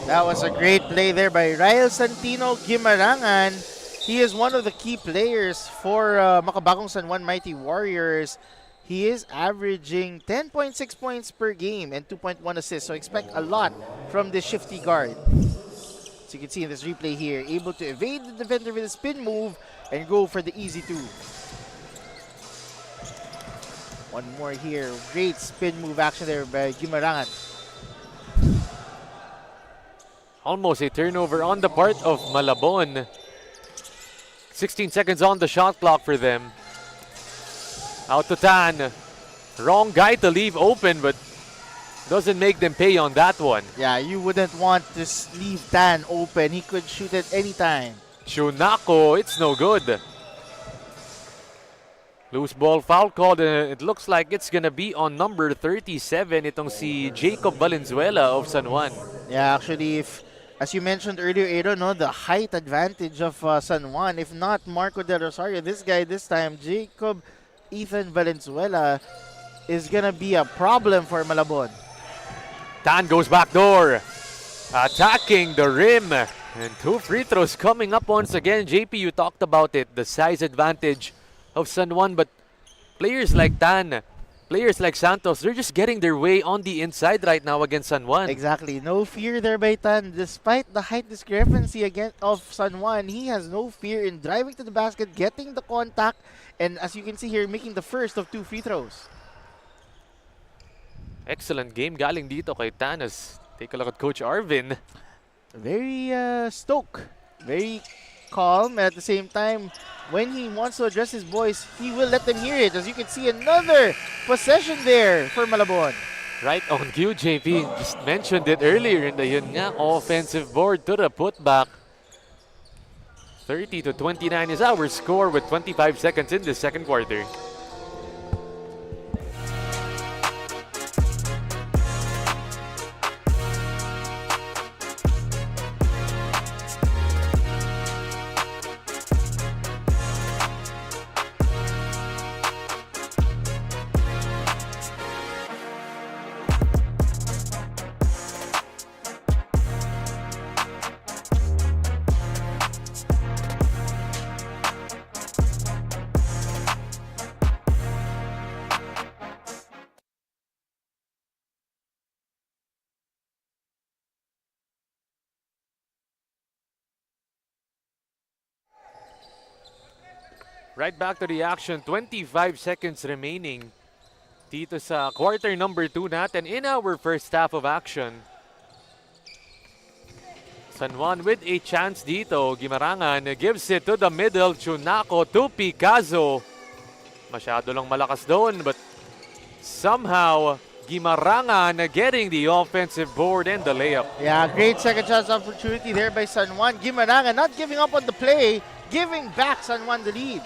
That was a great play there by Ryle Santino Gimarangan. He is one of the key players for Makabagong San Juan Mighty Warriors. He is averaging 10.6 points per game and 2.1 assists. So expect a lot from this shifty guard. So you can see in this replay here, able to evade the defender with a spin move and go for the easy 2. One more here. Great spin move action there by Guimarangan. Almost a turnover on the part of Malabon. 16 seconds on the shot clock for them. Out to Tan. Wrong guy to leave open, but doesn't make them pay on that one. Yeah, you wouldn't want to leave Tan open. He could shoot at any time. Shunako, it's no good. Loose ball foul called. It looks like it's gonna be on number 37. Itong si Jacob Valenzuela of San Juan. Yeah, actually, as you mentioned earlier, Aaron, no, the height advantage of San Juan. If not Marco Del Rosario, this guy this time, Jacob Ethan Valenzuela, is gonna be a problem for Malabon. Tan goes back door. Attacking the rim. And 2 free throws coming up once again. JP, you talked about it. The size advantage of San Juan. But players like Tan, players like Santos, they're just getting their way on the inside right now against San Juan. Exactly. No fear there by Tan. Despite the height discrepancy again of San Juan, he has no fear in driving to the basket, getting the contact, and as you can see here, making the first of 2 free throws. Excellent game galing dito kay Tanas. Take a look at Coach Arvin. Very stoic, very calm, and at the same time, when he wants to address his boys, he will let them hear it. As you can see, another possession there for Malabon. Right on cue, JP. Just mentioned it earlier in the yun nga, offensive board to the putback. 30-29 is our score with 25 seconds in the second quarter. Right back to the action. 25 seconds remaining dito sa quarter number 2 natin in our first half of action. San Juan with a chance dito. Guimarangan gives it to the middle. Chunako to Picazo. Masyado lang malakas doon, but somehow Guimarangan getting the offensive board and the layup. Yeah, great second chance opportunity there by San Juan. Guimarangan not giving up on the play, giving back San Juan the lead.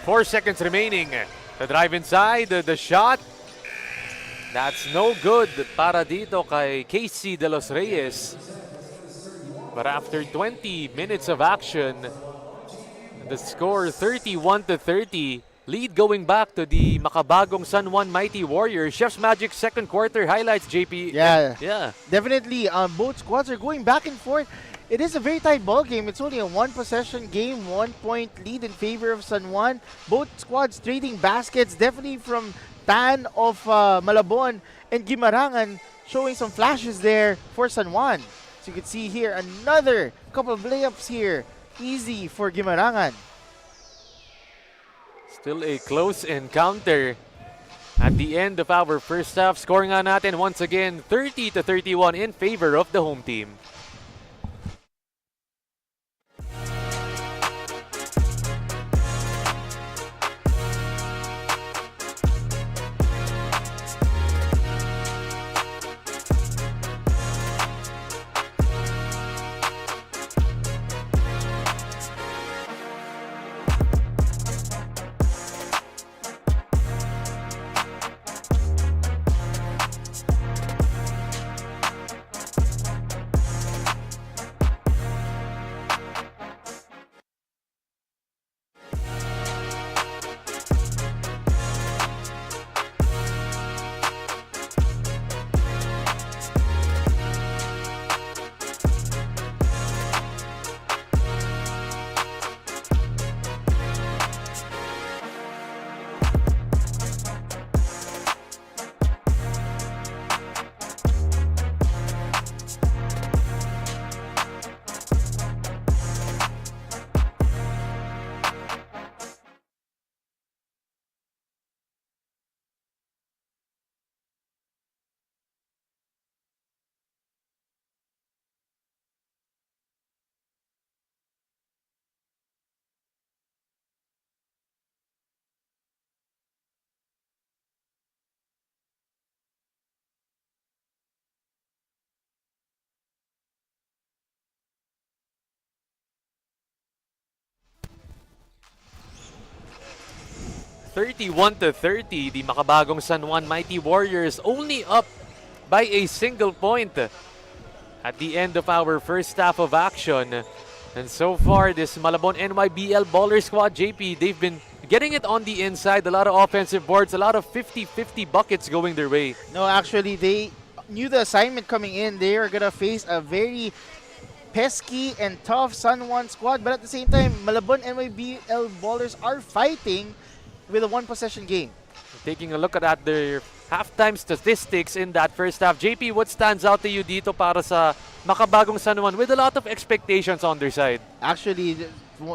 4 seconds remaining. The drive inside, the shot. That's no good para dito kay Casey De Los Reyes. But after 20 minutes of action, the score 31-30. Lead going back to the Makabagong San Juan Mighty Warriors. Chef's Magic second quarter highlights, JP. Yeah. Definitely, both squads are going back and forth. It is a very tight ball game. It's only a 1-possession game, 1-point lead in favor of San Juan. Both squads trading baskets, definitely from Tan of Malabon and Guimarangan showing some flashes there for San Juan. So you can see here another couple of layups here. Easy for Guimarangan. Still a close encounter at the end of our first half. Scoring nga natin once again 30-31 in favor of the home team. 31-30, the makabagong San Juan Mighty Warriors only up by a single point at the end of our first half of action. And so far, this Malabon NYBL baller squad, JP, they've been getting it on the inside. A lot of offensive boards, a lot of 50-50 buckets going their way. No, actually, they knew the assignment coming in. They are going to face a very pesky and tough San Juan squad. But at the same time, Malabon NYBL ballers are fighting with a one-possession game. Taking a look at their halftime statistics in that first half. JP, what stands out to you dito para sa makabagong San Juan with a lot of expectations on their side? Actually,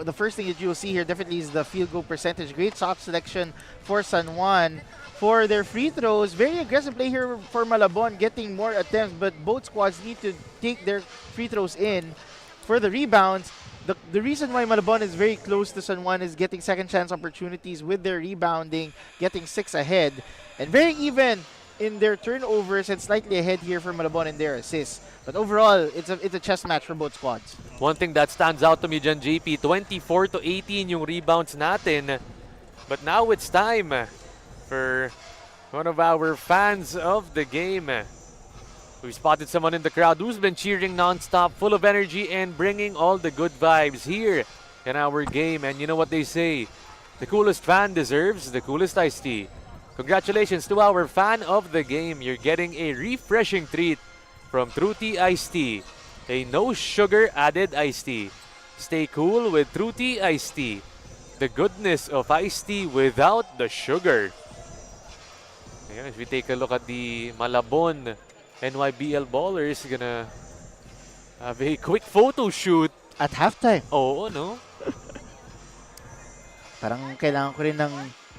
the first thing that you'll see here definitely is the field goal percentage. Great shot selection for San Juan. For their free throws, very aggressive play here for Malabon, getting more attempts, but both squads need to take their free throws in. For the rebounds, the reason why Malabon is very close to San Juan is getting second chance opportunities with their rebounding, getting 6 ahead, and very even in their turnovers and slightly ahead here for Malabon in their assists. But overall, it's a chess match for both squads. One thing that stands out to me dyan, JP, 24-18 yung rebounds natin. But now it's time for one of our fans of the game. We spotted someone in the crowd who's been cheering non-stop, full of energy and bringing all the good vibes here in our game. And you know what they say, the coolest fan deserves the coolest iced tea. Congratulations to our fan of the game. You're getting a refreshing treat from True Tea Iced Tea, a no sugar added iced tea. Stay cool with True Tea Iced Tea, the goodness of iced tea without the sugar. Ayan, if we take a look at the Malabon NYBL ballers, gonna have a quick photo shoot. At halftime, Oo, no? parang kailangan ko rin ng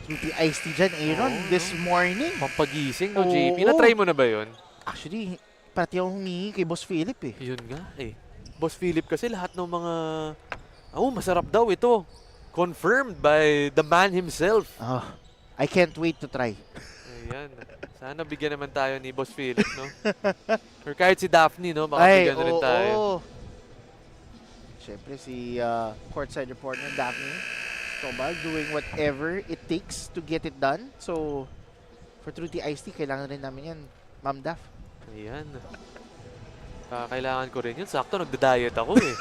fruity iced tea dyan, Aaron, this morning. Pampagising, no, Oo. JP? Na-try mo na ba yun? Actually, pati ako humingi kay Boss Philip eh. Yun nga eh. Boss Philip kasi lahat ng mga... Oh, masarap daw ito. Confirmed by the man himself. Oh, I can't wait to try. Ayan. Sana bigyan naman tayo ni Boss Philip, no? Or kahit si Daphne, no? Baka bigyan na rin tayo. Siyempre si courtside reporter Daphne Tobal doing whatever it takes to get it done. So, for True Tea Iced Tea, kailangan rin namin yan, Ma'am Daph. Ayan. Kailangan ko rin yun. Sakto, nagda-diet ako eh.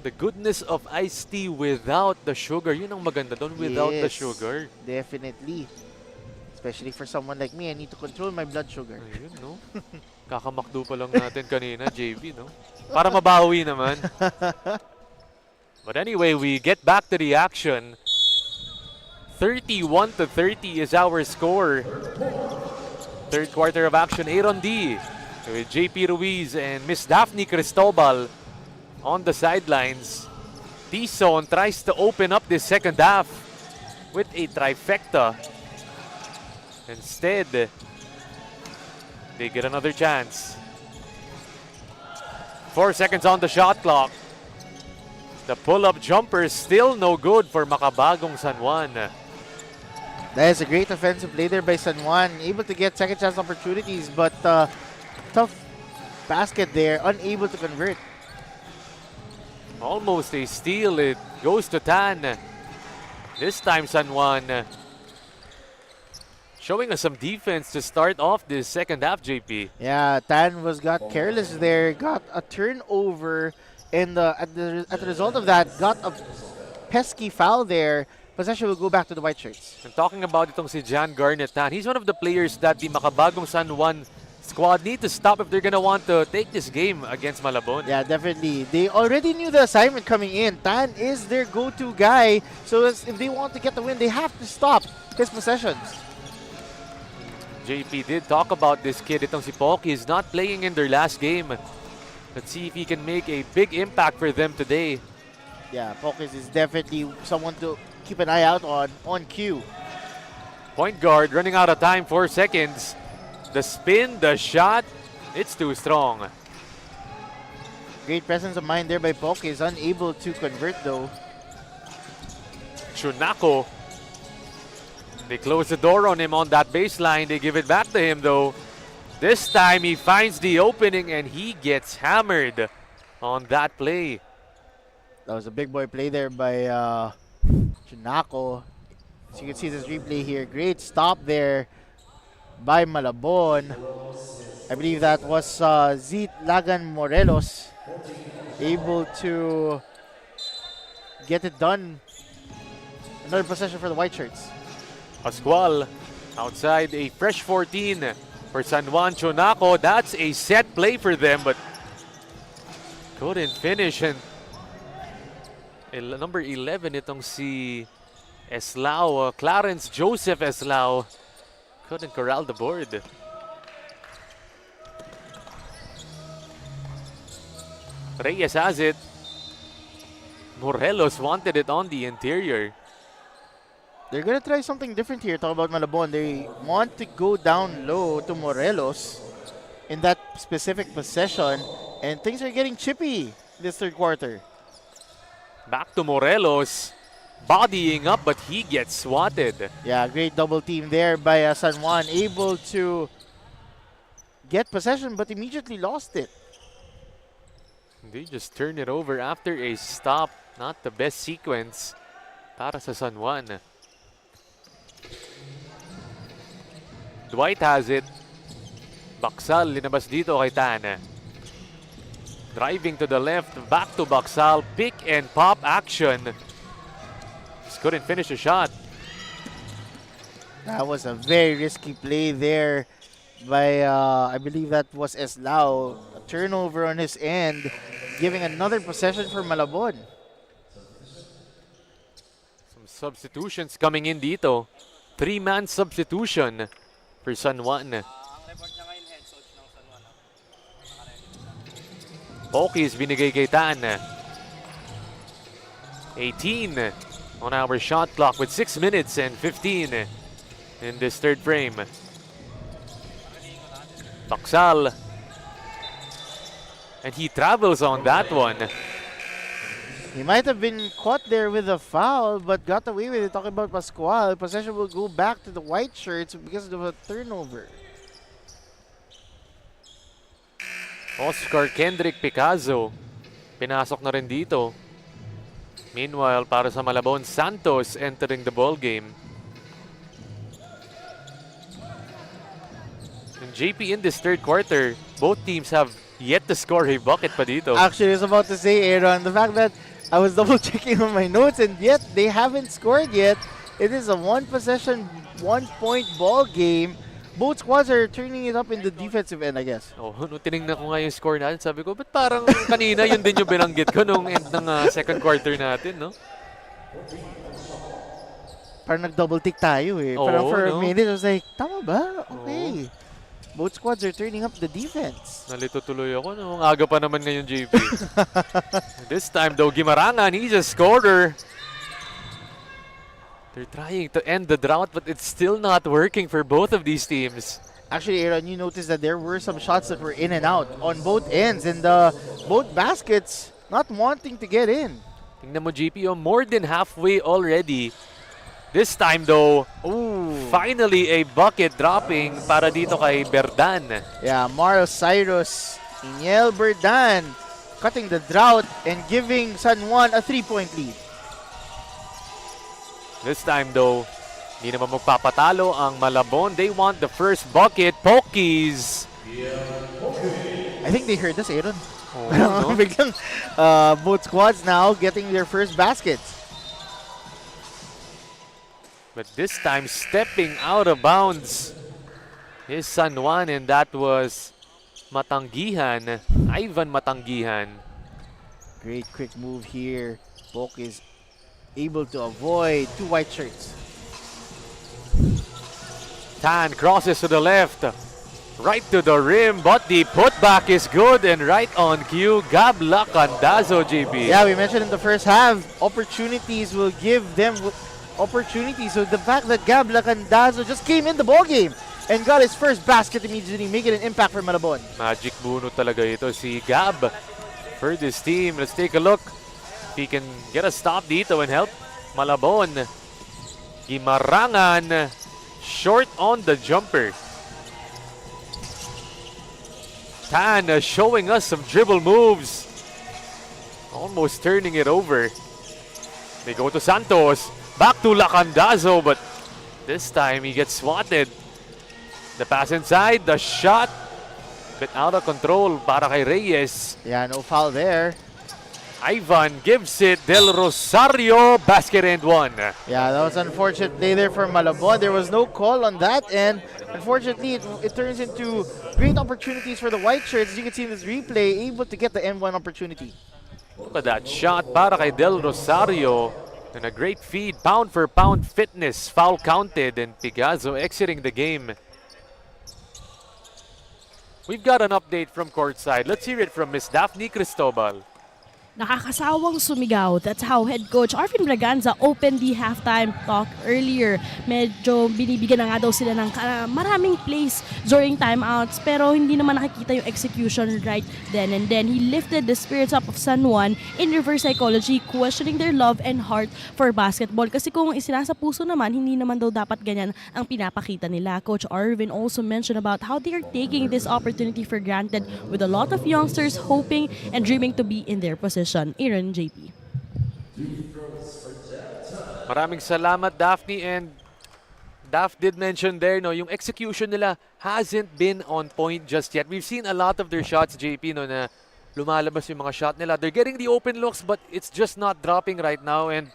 The goodness of iced tea without the sugar. Yun ang maganda doon, without the Yes, sugar. Definitely. Especially for someone like me, I need to control my blood sugar. Ayun, no? Kakamakdo pa lang natin kanina, JV, no? Para mabawi naman. But anyway, we get back to the action. 31-30 is our score. Third quarter of action, Aaron D. With JP Ruiz and Miss Daphne Cristobal on the sidelines. Tison tries to open up this second half with a trifecta. Instead, they get another chance. 4 seconds on the shot clock. The pull-up jumper still no good for Makabagong San Juan. That is a great offensive play there by San Juan. Able to get second chance opportunities, but tough basket there, unable to convert. Almost a steal. It goes to Tan. This time San Juan showing us some defense to start off this second half, JP. Yeah, Tan got careless there, got a turnover, and at the result of that, got a pesky foul there. Possession will go back to the white shirts. And talking about itong si John Garnet Tan, he's one of the players that the Makabagong San Juan squad need to stop if they're gonna want to take this game against Malabon. Yeah, definitely. They already knew the assignment coming in. Tan is their go-to guy, so if they want to get the win, they have to stop his possessions. JP did talk about this kid. Itong si Pocky is not playing in their last game. Let's see if he can make a big impact for them today. Yeah, Pocus is definitely someone to keep an eye out on cue. Point guard running out of time, 4 seconds. The spin, the shot, it's too strong. Great presence of mind there by Pocus, unable to convert though. Chunako. They close the door on him on that baseline. They give it back to him though. This time he finds the opening and he gets hammered on that play. That was a big boy play there by Chunako. As you can see this replay here. Great stop there by Malabon. I believe that was Zit Lagan Morelos able to get it done. Another possession for the white shirts. Pascual outside, a fresh 14 for San Juan. Chunako, that's a set play for them, but couldn't finish. And number 11 itong si Eslao, Clarence Joseph Eslao, couldn't corral the board. Reyes has it. Morelos wanted it on the interior. They're going to try something different here. Talk about Malabon. They want to go down low to Morelos in that specific possession. And things are getting chippy this third quarter. Back to Morelos. Bodying up, but he gets swatted. Yeah, great double team there by San Juan. Able to get possession, but immediately lost it. They just turn it over after a stop. Not the best sequence para sa San Juan. Dwight has it. Baksal, linabas dito kay Tan. Driving to the left, back to Baksal. Pick and pop action. Just couldn't finish the shot. That was a very risky play there by, I believe that was Eslao. A turnover on his end, giving another possession for Malabon. Some substitutions coming in dito. 3-man substitution for San Juan. Pokis binigay kay Tan. 18 on our shot clock with 6 minutes and 15 in this third frame. Baksal. And he travels on that one. He might have been caught there with a foul, but got away with it. Talking about Pascual, possession will go back to the white shirts because of a turnover. Oscar Kendrick Picazo. Pinasok na rin dito. Meanwhile, para sa Malabon, Santos entering the ball game. And JP, in this third quarter, both teams have yet to score a bucket pa dito. Actually, I was about to say, Aaron, the fact that I was double checking on my notes and yet they haven't scored yet. It is a one possession, 1 point ball game. Both squads are turning it up in the defensive end, I guess. Oh, nung tinignan ko nga yung score natin, sabi ko, ba't parang kanina yun din yung binanggit ko nung end ng second quarter natin, no? Parang nag-double tick tayo eh. Oo, Parang for a no? minute, I was like, tama ba? Okay. Both squads are turning up the defense. Nalito tuloy ako, no? Ang aga pa naman ngayon, JP. This time, though, Gimarangan, he's a scorer. They're trying to end the drought, but it's still not working for both of these teams. Actually, Aaron, you noticed that there were some shots that were in and out on both ends and both baskets not wanting to get in. Tingnan mo, GP, more than halfway already. This time, though, finally a bucket dropping para dito kay Berdan. Yeah, Marl Cyrus, Iniel Berdan cutting the drought and giving San Juan a 3-point lead. This time, though, hindi naman magpapatalo ang Malabon. They want the first bucket. Pokies. I think they heard us, Aaron. Oh, no? Biglang, both squads now getting their first baskets. But this time, stepping out of bounds is San Juan, and that was Matanggihan, Ivan Matanggihan. Great quick move here. Polk is able to avoid two white shirts. Tan crosses to the left, right to the rim, but the putback is good and right on cue. Gab Lacandazo, JP. Yeah, we mentioned in the first half, opportunities will give them opportunities. So the fact that Gab Lacandazo just came in the ball game and got his first basket immediately, making an impact for Malabon. Magic buno talaga ito si Gab for this team. Let's take a look. He can get a stop dito and help Malabon. Gimarangan short on the jumper. Tan showing us some dribble moves. Almost turning it over. They go to Santos. Back to Lacandazo, but this time he gets swatted. The pass inside, the shot. Bit out of control para kay Reyes. Yeah, no foul there. Ivan gives it. Del Rosario, basket and one. Yeah, that was unfortunate play there for Malabon. There was no call on that, and unfortunately, it turns into great opportunities for the white shirts. As you can see in this replay, able to get the M1 opportunity. Look at that shot para kay Del Rosario. And a great feed, pound for pound fitness, foul counted, and Picazo exiting the game. We've got an update from courtside. Let's hear it from Miss Daphne Cristobal. Nakakasawang sumigaw. That's how head coach Arvin Braganza opened the halftime talk earlier. Medyo binibigyan na nga daw sila ng maraming plays during timeouts, pero hindi naman nakikita yung execution right then and then. He lifted the spirits up of San Juan in reverse psychology, questioning their love and heart for basketball. Kasi kung isinasa puso naman, hindi naman daw dapat ganyan ang pinapakita nila. Coach Arvin also mentioned about how they are taking this opportunity for granted with a lot of youngsters hoping and dreaming to be in their position. Aaron, JP. Maraming salamat, Daphne. And Daph did mention there, no, yung execution nila hasn't been on point just yet. We've seen a lot of their shots, JP, no, na lumalabas yung mga shot nila. They're getting the open looks, but it's just not dropping right now. And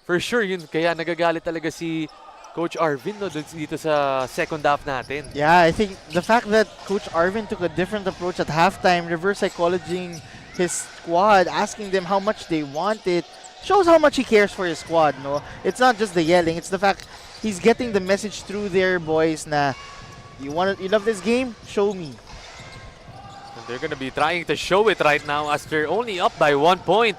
for sure, yun, kaya nagagalit talaga si Coach Arvin, no, dito sa second half natin. Yeah, I think the fact that Coach Arvin took a different approach at halftime, reverse psychologying his squad, asking them how much they want it, shows how much he cares for his squad, no? It's not just the yelling, it's the fact he's getting the message through there, boys, na you love this game? Show me. And they're gonna be trying to show it right now as they're only up by 1 point.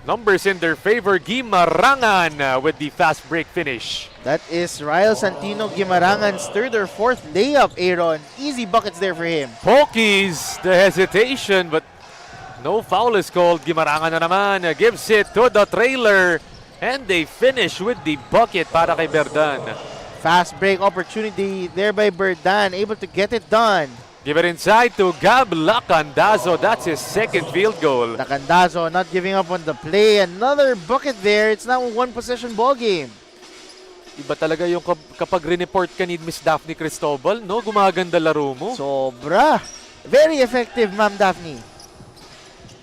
Numbers in their favor, Guimarangan with the fast break finish. That is Ryle Santino Guimarangan's third or fourth layup, Aaron. Easy buckets there for him. Pokies, the hesitation, but no foul is called. Guimarangan na naman gives it to the trailer, and they finish with the bucket para kay Berdan. Fast break opportunity there by Berdan, able to get it done. Give it inside to Gab Lacandazo. That's his second field goal. Lacandazo not giving up on the play. Another bucket there. It's now a one-possession ball game. Iba talaga yung kapag report ka ni Miss Daphne Cristobal, no? Gumaganda laro mo. Sobra. Very effective, Ma'am Daphne.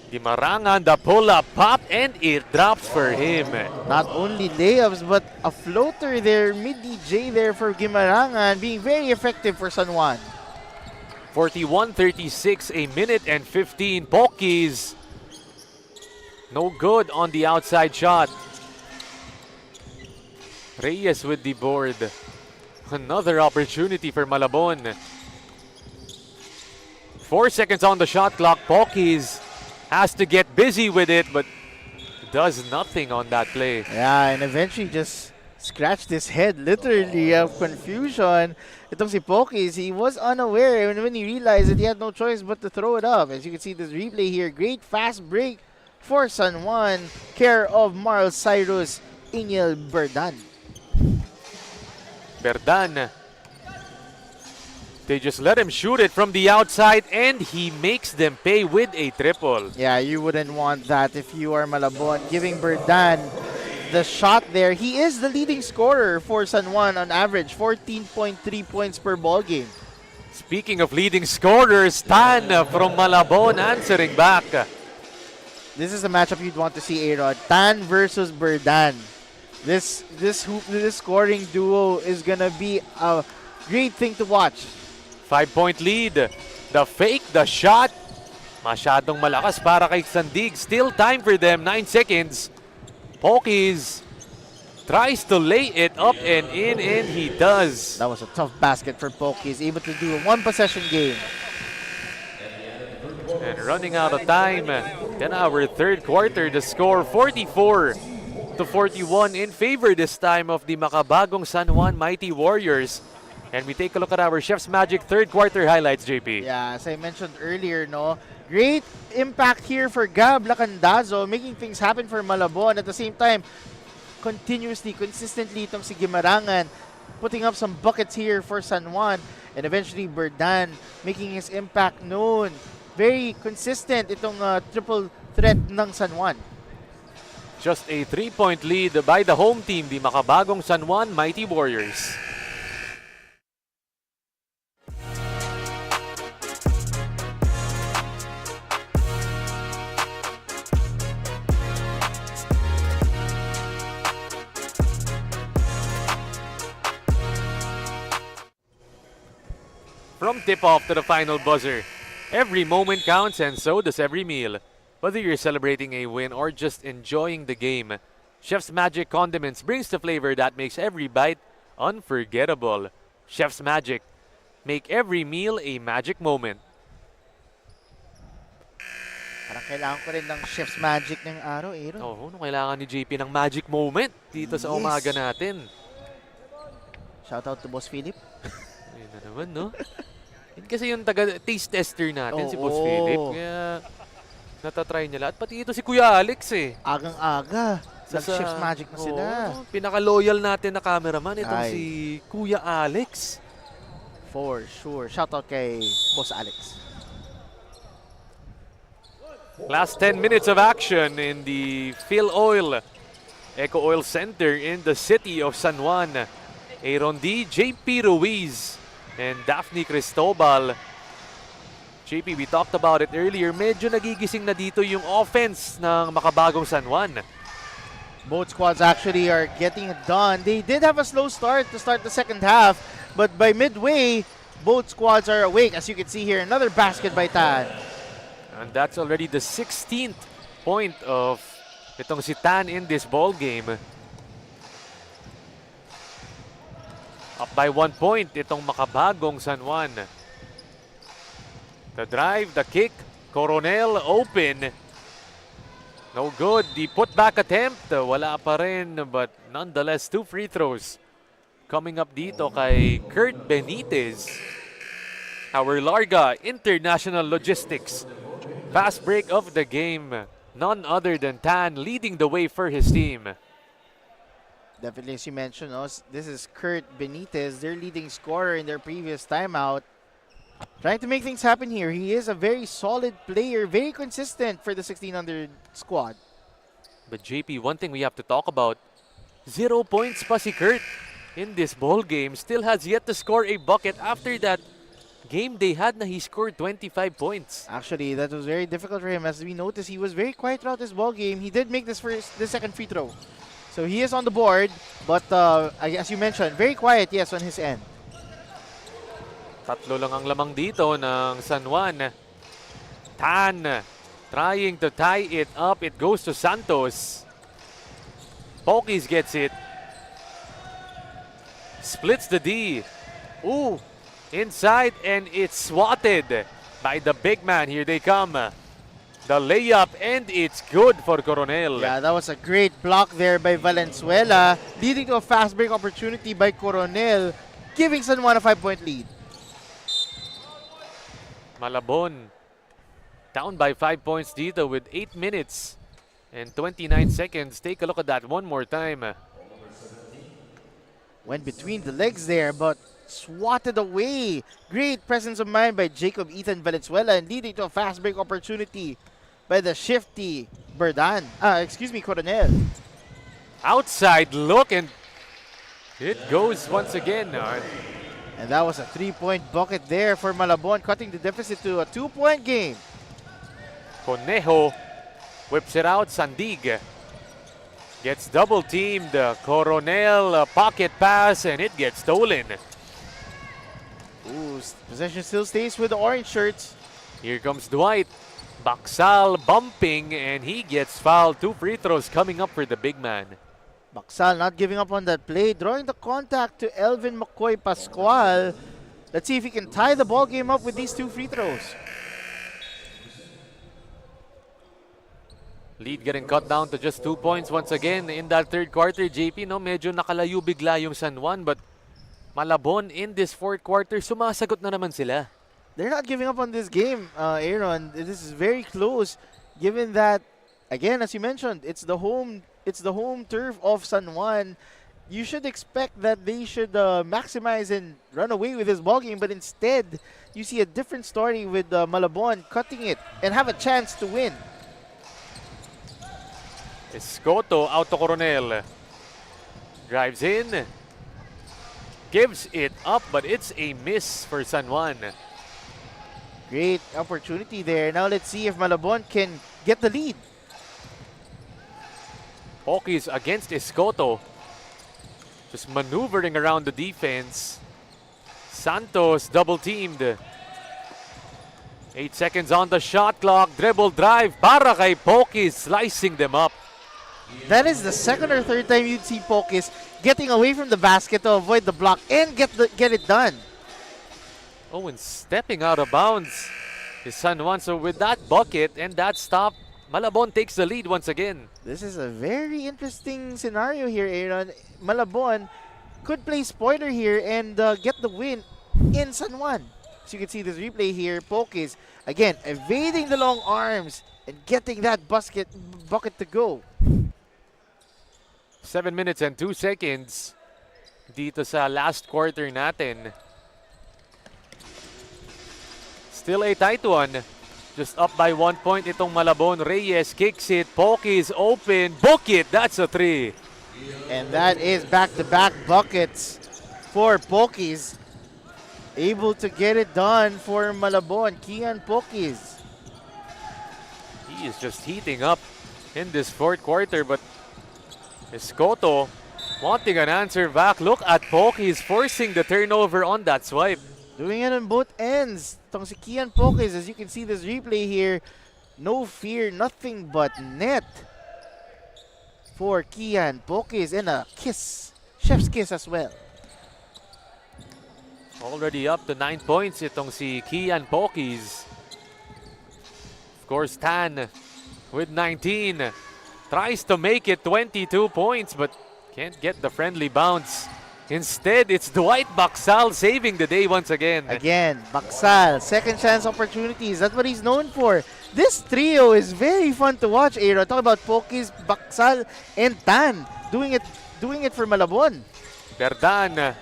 Guimarangan, the pull-up pop, and it drops for him. Not only layups, but a floater there. Mid-DJ there for Guimarangan, being very effective for San Juan. 41-36, a minute and 15. Pokies, no good on the outside shot. Reyes with the board. Another opportunity for Malabon. 4 seconds on the shot clock. Pokies has to get busy with it, but does nothing on that play. Yeah, and eventually just scratched his head literally of confusion. Itong si Pokies, he was unaware, and when he realized that he had no choice but to throw it up. As you can see this replay here, great fast break for San Juan, care of Marl Cyrus Ingel Berdan. Berdan, they just let him shoot it from the outside, and he makes them pay with a triple. Yeah, you wouldn't want that if you are Malabon. Giving Berdan the shot there. He is the leading scorer for San Juan on average, 14.3 points per ball game. Speaking of leading scorers, Tan from Malabon answering back. This is a matchup you'd want to see, A-Rod. Tan versus Berdan. This scoring duo is gonna be a great thing to watch. 5-point lead. The fake, the shot. Masyadong malakas para kay Sandig. Still time for them, 9 seconds. Pokies tries to lay it up and in, and he does. That was a tough basket for Pokies, able to do a one-possession game. And running out of time in our third quarter, the score 44-41 in favor this time of the Makabagong San Juan Mighty Warriors. And we take a look at our Chef's Magic third quarter highlights, JP. Yeah, as I mentioned earlier, no, great impact here for Gab Lacandazo, making things happen for Malabon. At the same time, consistently itong si Guimarangan, putting up some buckets here for San Juan. And eventually, Berdan making his impact known. Very consistent itong triple threat ng San Juan. just a 3-point lead by the home team, the makabagong San Juan Mighty Warriors. From tip-off to the final buzzer, every moment counts and so does every meal. Whether you're celebrating a win or just enjoying the game, Chef's Magic Condiments brings the flavor that makes every bite unforgettable. Chef's Magic, make every meal a magic moment. Parang kailangan ko rin ng Chef's Magic ng araw, Aaron. Oo, kailangan ni JP ng magic moment dito sa umaga natin. Shoutout to Boss Philip. Ayun na naman, no? Yun kasi yung taga-taste tester natin, si Boss Philip. Kaya natatry niya lahat. Pati ito si Kuya Alex eh. Agang-aga. Nag-Chef's Magic na sila. Pinaka-loyal natin na cameraman, itong si Kuya Alex. For sure. Shoutout kay Boss Alex. Last 10 minutes of action in the Fil-Oil Eco Oil Center in the city of San Juan. Aaron D, JP Ruiz, and Daphne Cristobal. JP, we talked about it earlier. Medyo nagigising na dito yung offense ng makabagong San Juan. Both squads actually are getting it done. They did have a slow start to start the second half, but by midway, both squads are awake. As you can see here, another basket by Tan. And that's already the 16th point of itong si Tan in this ball game. Up by 1 point, itong makabagong San Juan. The drive, the kick, Coronel open. No good. The putback attempt, wala pa rin. But nonetheless, 2 free throws coming up dito kay Kurt Benitez. Our Larga International Logistics. Fast break of the game. None other than Tan leading the way for his team. Definitely, as you mentioned, this is Kurt Benitez, their leading scorer in their previous timeout. Trying to make things happen here. He is a very solid player, very consistent for the 1600 squad. But JP, one thing we have to talk about, 0 points pa si Kurt in this ball game. Still has yet to score a bucket after that game they had na he scored 25 points. Actually, that was very difficult for him. As we noticed, he was very quiet throughout this ball game. He did make this second free throw. So he is on the board, but as you mentioned, very quiet, yes, on his end. Tatlo lang ang lamang dito ng San Juan. Tan trying to tie it up. It goes to Santos. Pokis gets it. Splits the D. Ooh, inside, and it's swatted by the big man. Here they come. The layup, and it's good for Coronel. Yeah, that was a great block there by Valenzuela, leading to a fast break opportunity by Coronel, giving San Juan a 5-point lead. Malabon down by 5 points dito with 8 minutes and 29 seconds. Take a look at that one more time. Went between the legs there, but swatted away. Great presence of mind by Jacob Ethan Valenzuela, and leading to a fast break opportunity by the shifty Coronel. Outside look, and it goes once again. And that was a 3-point bucket there for Malabon, cutting the deficit to a 2-point game. Conejo whips it out. Sandig gets double teamed. Coronel pocket pass, and it gets stolen. Ooh, possession still stays with the orange shirts. Here comes Dwight. Baksal bumping, and he gets fouled. 2 free throws coming up for the big man. Baksal not giving up on that play, drawing the contact to Elvin McCoy Pascual. Let's see if he can tie the ball game up with these 2 free throws. Lead getting cut down to just 2 points once again in that third quarter. JP, no, medyo nakalayo bigla yung San Juan, but Malabon in this fourth quarter, sumasagot na naman sila. They're not giving up on this game, Aaron. This is very close, given that, again, as you mentioned, it's the home turf of San Juan. You should expect that they should maximize and run away with this ball game, but instead, you see a different story with Malabon cutting it and have a chance to win. Escoto out to Coronel. Drives in. Gives it up, but it's a miss for San Juan. Great opportunity there. Now let's see if Malabon can get the lead. Pokis against Escoto. Just maneuvering around the defense. Santos double teamed. 8 seconds on the shot clock. Dribble drive para kay Pokis, slicing them up. That is the second or third time you'd see Pokis getting away from the basket to avoid the block and get it done. Oh, and stepping out of bounds is San Juan. So with that bucket and that stop, Malabon takes the lead once again. This is a very interesting scenario here, Aaron. Malabon could play spoiler here and get the win in San Juan. So you can see this replay here. Pokis, again, evading the long arms and getting that bucket to go. 7 minutes and 2 seconds dito sa last quarter natin. Still a tight one. Just up by 1 point itong Malabon. Reyes kicks it. Pokis open. Book it. That's a 3. And that is back-to-back buckets for Pokis. Able to get it done for Malabon. Kian Pokis. He is just heating up in this fourth quarter, but Escoto wanting an answer back. Look at Pokis forcing the turnover on that swipe. Doing it on both ends. Itong si Kian Pokis, as you can see this replay here, no fear, nothing but net for Kian Pokis, and a kiss. Chef's kiss as well. Already up to 9 points itong si Kian Pokis. Of course, Tan with 19. Tries to make it 22 points but can't get the friendly bounce. Instead, it's Dwight Baksal saving the day once again. Again, Baksal, second chance opportunities. That's what he's known for. This trio is very fun to watch, Aaron. Talk about Pokis, Baksal, and Tan doing it for Malabon. Berdan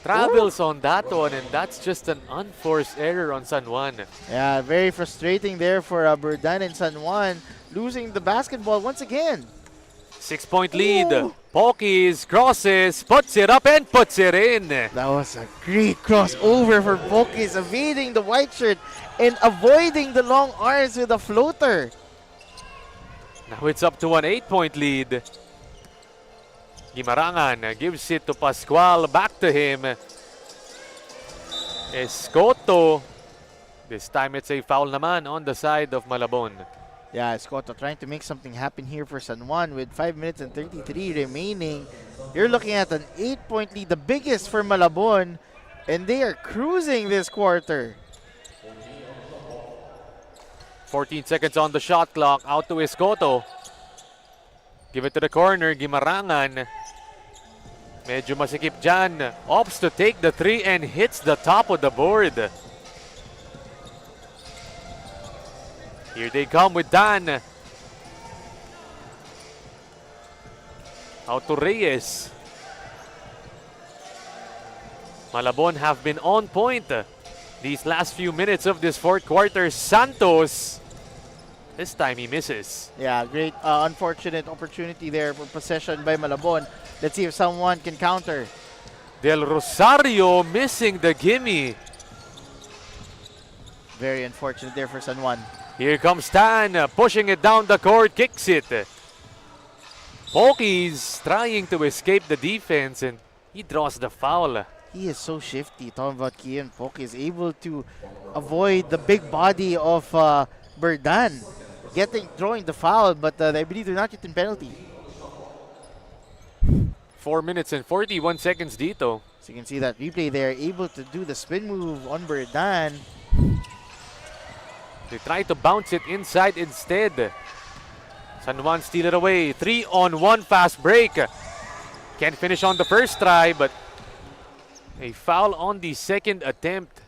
travels on that one, and that's just an unforced error on San Juan. Yeah, very frustrating there for Berdan and San Juan, losing the basketball once again. 6-point lead. Ooh. Pokis crosses, puts it up and puts it in. That was a great crossover for Pokis, evading the white shirt and avoiding the long arms with a floater. Now it's up to an 8-point lead. Gimarangan gives it to Pascual, back to him. Escoto. This time it's a foul naman on the side of Malabon. Yeah, Escoto trying to make something happen here for San Juan with 5 minutes and 33 remaining. You're looking at an 8-point lead, the biggest for Malabon, and they are cruising this quarter. 14 seconds on the shot clock, out to Escoto. Give it to the corner, Gimarangan. Medyo masikip dyan. Opts to take the 3 and hits the top of the board. Here they come with Dan. Out to Reyes. Malabon have been on point these last few minutes of this fourth quarter. Santos, this time he misses. Yeah, great unfortunate opportunity there for possession by Malabon. Let's see if someone can counter. Del Rosario missing the gimme. Very unfortunate there for San Juan. Here comes Tan, pushing it down the court, kicks it. Pokis trying to escape the defense, and he draws the foul. He is so shifty. Talking about Kian Pokis, able to avoid the big body of Berdan, drawing the foul, but I believe they're not getting penalty. 4 minutes and 41 seconds dito. So you can see that replay there, able to do the spin move on Berdan. They try to bounce it inside instead. San Juan steal it away. 3-on-1 fast break. Can't finish on the first try, but a foul on the second attempt.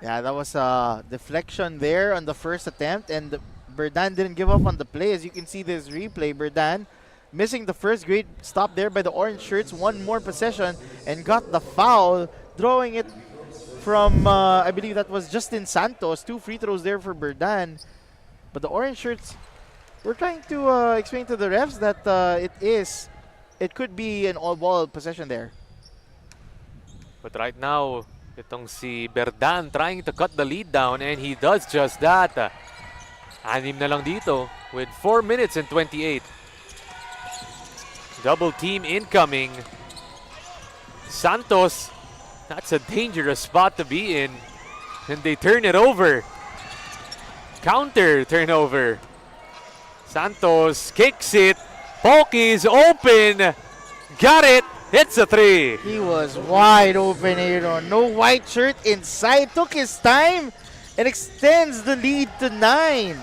Yeah, that was a deflection there on the first attempt, and Berdan didn't give up on the play. As you can see this replay, Berdan missing the first great stop there by the orange shirts. One more possession and got the foul, drawing it from, I believe that was Justin Santos. 2 free throws there for Berdan. But the orange shirts We're trying to explain to the refs that it could be an all-ball possession there. But right now, itong si Berdan trying to cut the lead down, and he does just that. Anim na lang dito with 4 minutes and 28. Double team incoming. Santos, that's a dangerous spot to be in. And they turn it over. Counter turnover. Santos kicks it. Pokey's open. Got it. It's a 3. He was wide open, Aaron. No white shirt inside. Took his time and extends the lead to 9.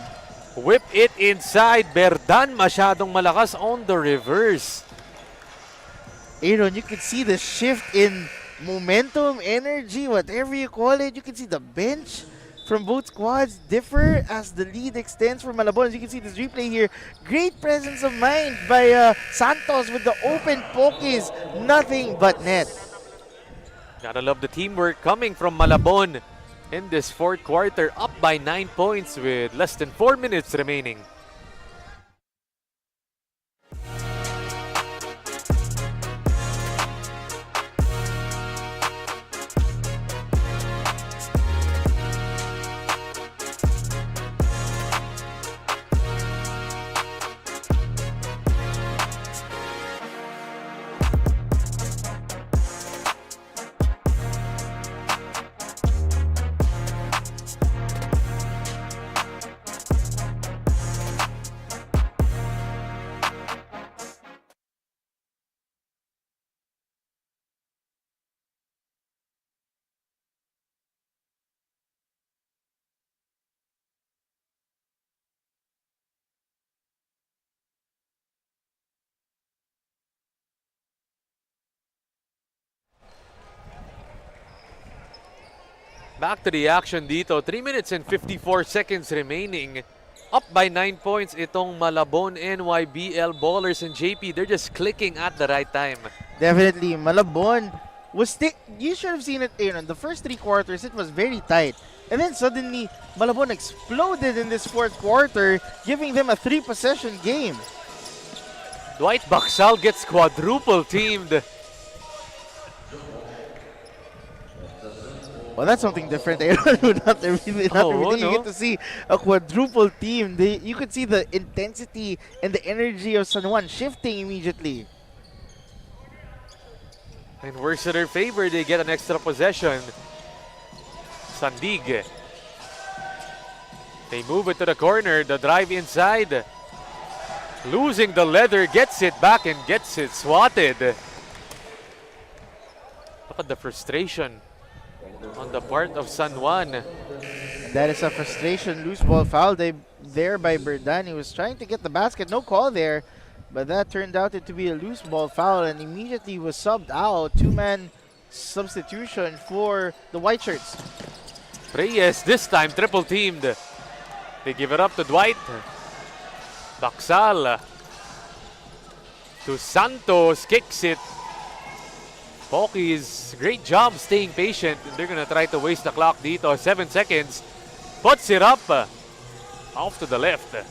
Whip it inside. Berdan masyadong malakas on the reverse. Aaron, you can see the shift in momentum, energy, whatever you call it. You can see the bench from both squads differ as the lead extends for Malabon. As you can see this replay here, great presence of mind by Santos with the open pokies. Nothing but net. Gotta love the teamwork coming from Malabon in this fourth quarter, up by 9 points with less than 4 minutes remaining. Back to the action dito. 3 minutes and 54 seconds remaining. Up by 9 points itong Malabon NYBL ballers and JP. They're just clicking at the right time. Definitely, Malabon was you should have seen it, Aaron. The first 3 quarters, it was very tight. And then suddenly, Malabon exploded in this fourth quarter, giving them a 3-possession game. Dwight Baksal gets quadruple teamed. Well, that's something different. Not every day you get to see a quadruple team. You could see the intensity and the energy of San Juan shifting immediately. And works to their favor, they get an extra possession. Sandig. They move it to the corner, the drive inside. Losing the leather, gets it back and gets it swatted. Look at the frustration on the part of San Juan. That is a frustration. Loose ball foul there by Berdan. He was trying to get the basket. No call there. But that turned out to be a loose ball foul and immediately was subbed out. 2-man substitution for the white shirts. Reyes this time triple teamed. They give it up to Dwight. Baksal to Santos, kicks it. Pokey's great job staying patient. They're gonna try to waste the clock dito. 7 seconds. Puts it up. Off to the left. And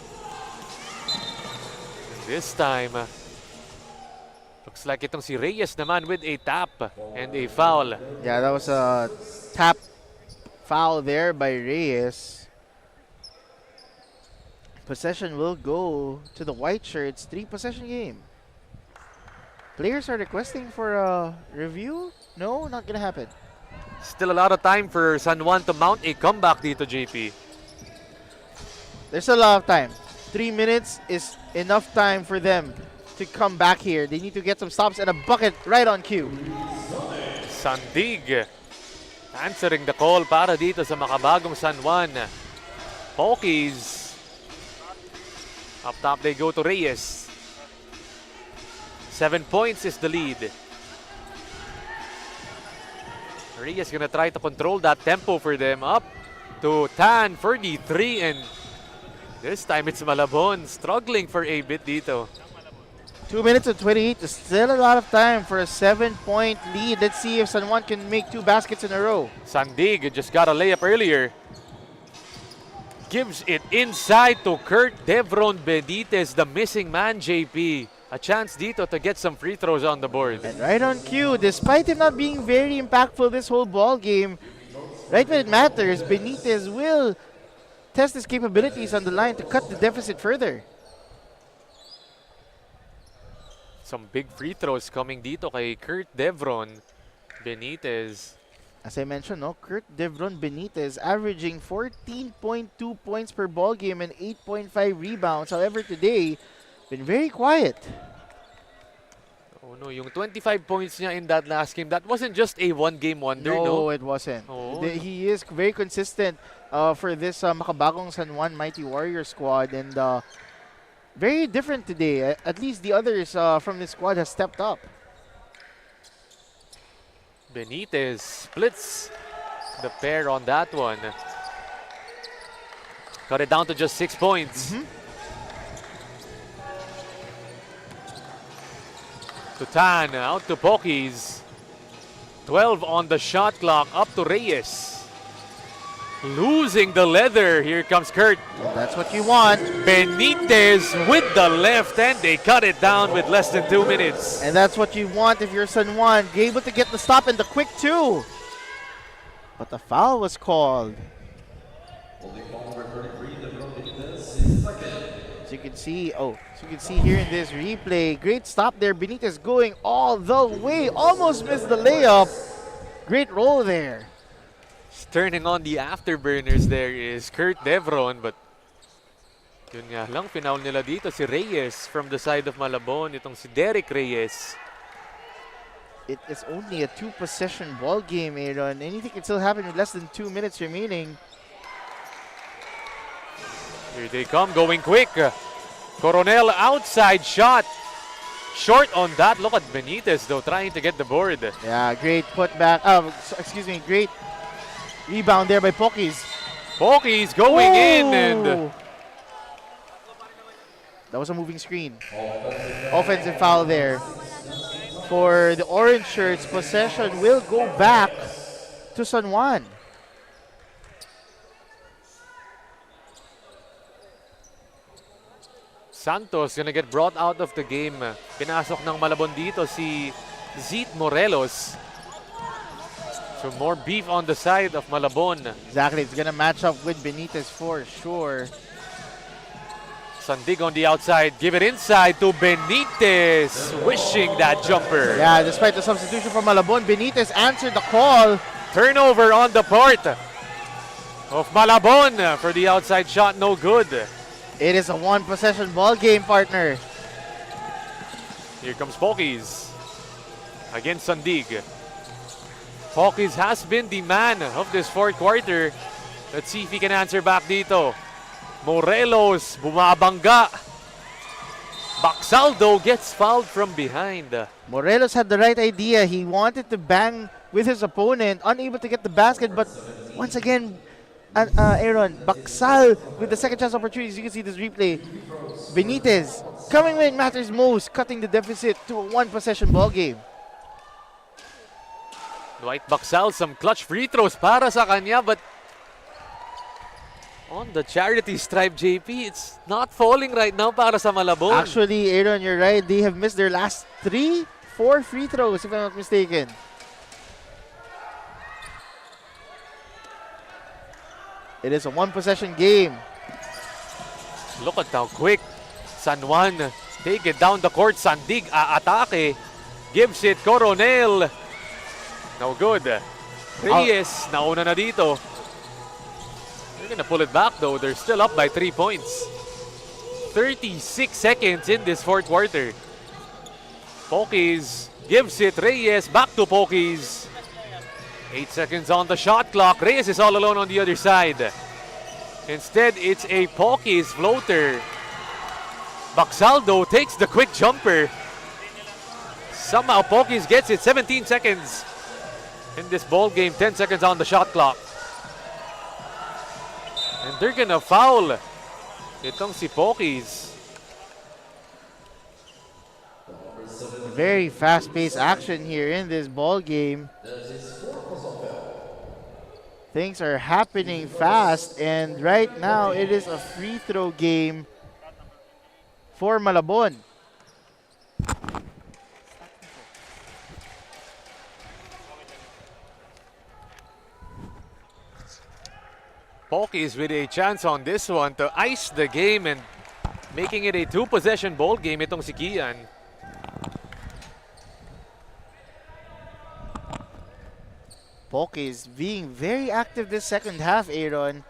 this time, looks like itong si Reyes naman with a tap and a foul. Yeah, that was a tap foul there by Reyes. Possession will go to the white shirts. 3-possession game. Players are requesting for a review? No, not gonna happen. Still a lot of time for San Juan to mount a comeback dito, JP. There's a lot of time. 3 minutes is enough time for them to come back here. They need to get some stops and a bucket right on cue. Sandig answering the call para dito sa makabagong San Juan. Pokies. Up top they go to Reyes. 7 points is the lead. Reyes gonna try to control that tempo for them. Up to Tan for the 3, and this time it's Malabon struggling for a bit dito. 2 minutes and 28 is still a lot of time for a 7-point lead. Let's see if San Juan can make 2 baskets in a row. Sandig just got a layup earlier. gives it inside to Kurt Devron Benitez, the missing man, JP. A chance dito to get some free throws on the board. And right on cue, despite him not being very impactful this whole ball game, right when it matters, Benitez will test his capabilities on the line to cut the deficit further. Some big free throws coming dito kay Kurt Devron Benitez. As I mentioned, no, Kurt Devron Benitez averaging 14.2 points per ball game and 8.5 rebounds. However, today, been very quiet. Oh no, yung 25 points niya in that last game, that wasn't just a one-game wonder, no? No, it wasn't. Oh. He is very consistent for this Makabagong San Juan Mighty Warrior squad, and very different today. At least the others from this squad have stepped up. Benitez splits the pair on that one. Cut it down to just 6 points. To Tan, out to Pokis. 12 on the shot clock, up to Reyes. Losing the leather, here comes Kurt. Well, that's what you want. Benitez with the left, and they cut it down with less than 2 minutes. And that's what you want if you're San Juan. Able to get the stop and the quick too. But the foul was called. So you can see, here in this replay, great stop there. Benitez going all the way, almost missed the layup. Great roll there. Turning on the afterburners there is Kurt Devron, but yun nga lang, finaul nila dito si Reyes from the side of Malabon, itong si Derek Reyes. It is only a 2-possession ball game, Aaron. Anything can still happen with less than 2 minutes remaining. Here they come, going quick. Coronel outside shot. Short on that. Look at Benitez though, trying to get the board. Yeah, great putback. Great rebound there by Pokis. Pokis going in, and that was a moving screen. Offensive foul there. For the orange shirts, possession will go back to San Juan. Santos gonna get brought out of the game. Pinasok ng Malabon dito si Zeke Morelos. So more beef on the side of Malabon. Exactly, it's gonna match up with Benitez for sure. Sandig on the outside, give it inside to Benitez, wishing that jumper. Yeah, despite the substitution from Malabon, Benitez answered the call. Turnover on the part of Malabon for the outside shot, no good. It is a 1-possession ball game, partner. Here comes Pokis against Sandig. Pokis has been the man of this fourth quarter. Let's see if he can answer back dito. Morelos bumabangga. Baxaldo gets fouled from behind. Morelos had the right idea. He wanted to bang with his opponent, unable to get the basket, but once again, Aaron, Baxal with the second chance opportunities. You can see this replay. Benitez coming when it matters most, cutting the deficit to a 1-possession ball game. Dwight Baxal, some clutch free throws para sa kanya, but on the charity stripe, JP, it's not falling right now para sa Malabon. Actually, Aaron, you're right. They have missed their last 4 free throws, if I'm not mistaken. It is a 1-possession game. Look at how quick San Juan take it down the court. Sandig aatake. Gives it Coronel. No good. Reyes, nauna na dito. They're gonna pull it back though. They're still up by 3 points. 36 seconds in this fourth quarter. Pokis gives it. Reyes back to Pokis. 8 seconds on the shot clock. Reyes is all alone on the other side. Instead, it's a Pokis floater. Baxaldo takes the quick jumper. Somehow Pokis gets it. 17 seconds in this ball game. 10 seconds on the shot clock. And they're gonna foul itong si Pokis. Very fast-paced action here in this ball game. Things are happening fast, and right now it is a free throw game for Malabon. Pokies with a chance on this one to ice the game and making it a 2-possession ball game itong si Kian. Pokies being very active this second half, Aaron.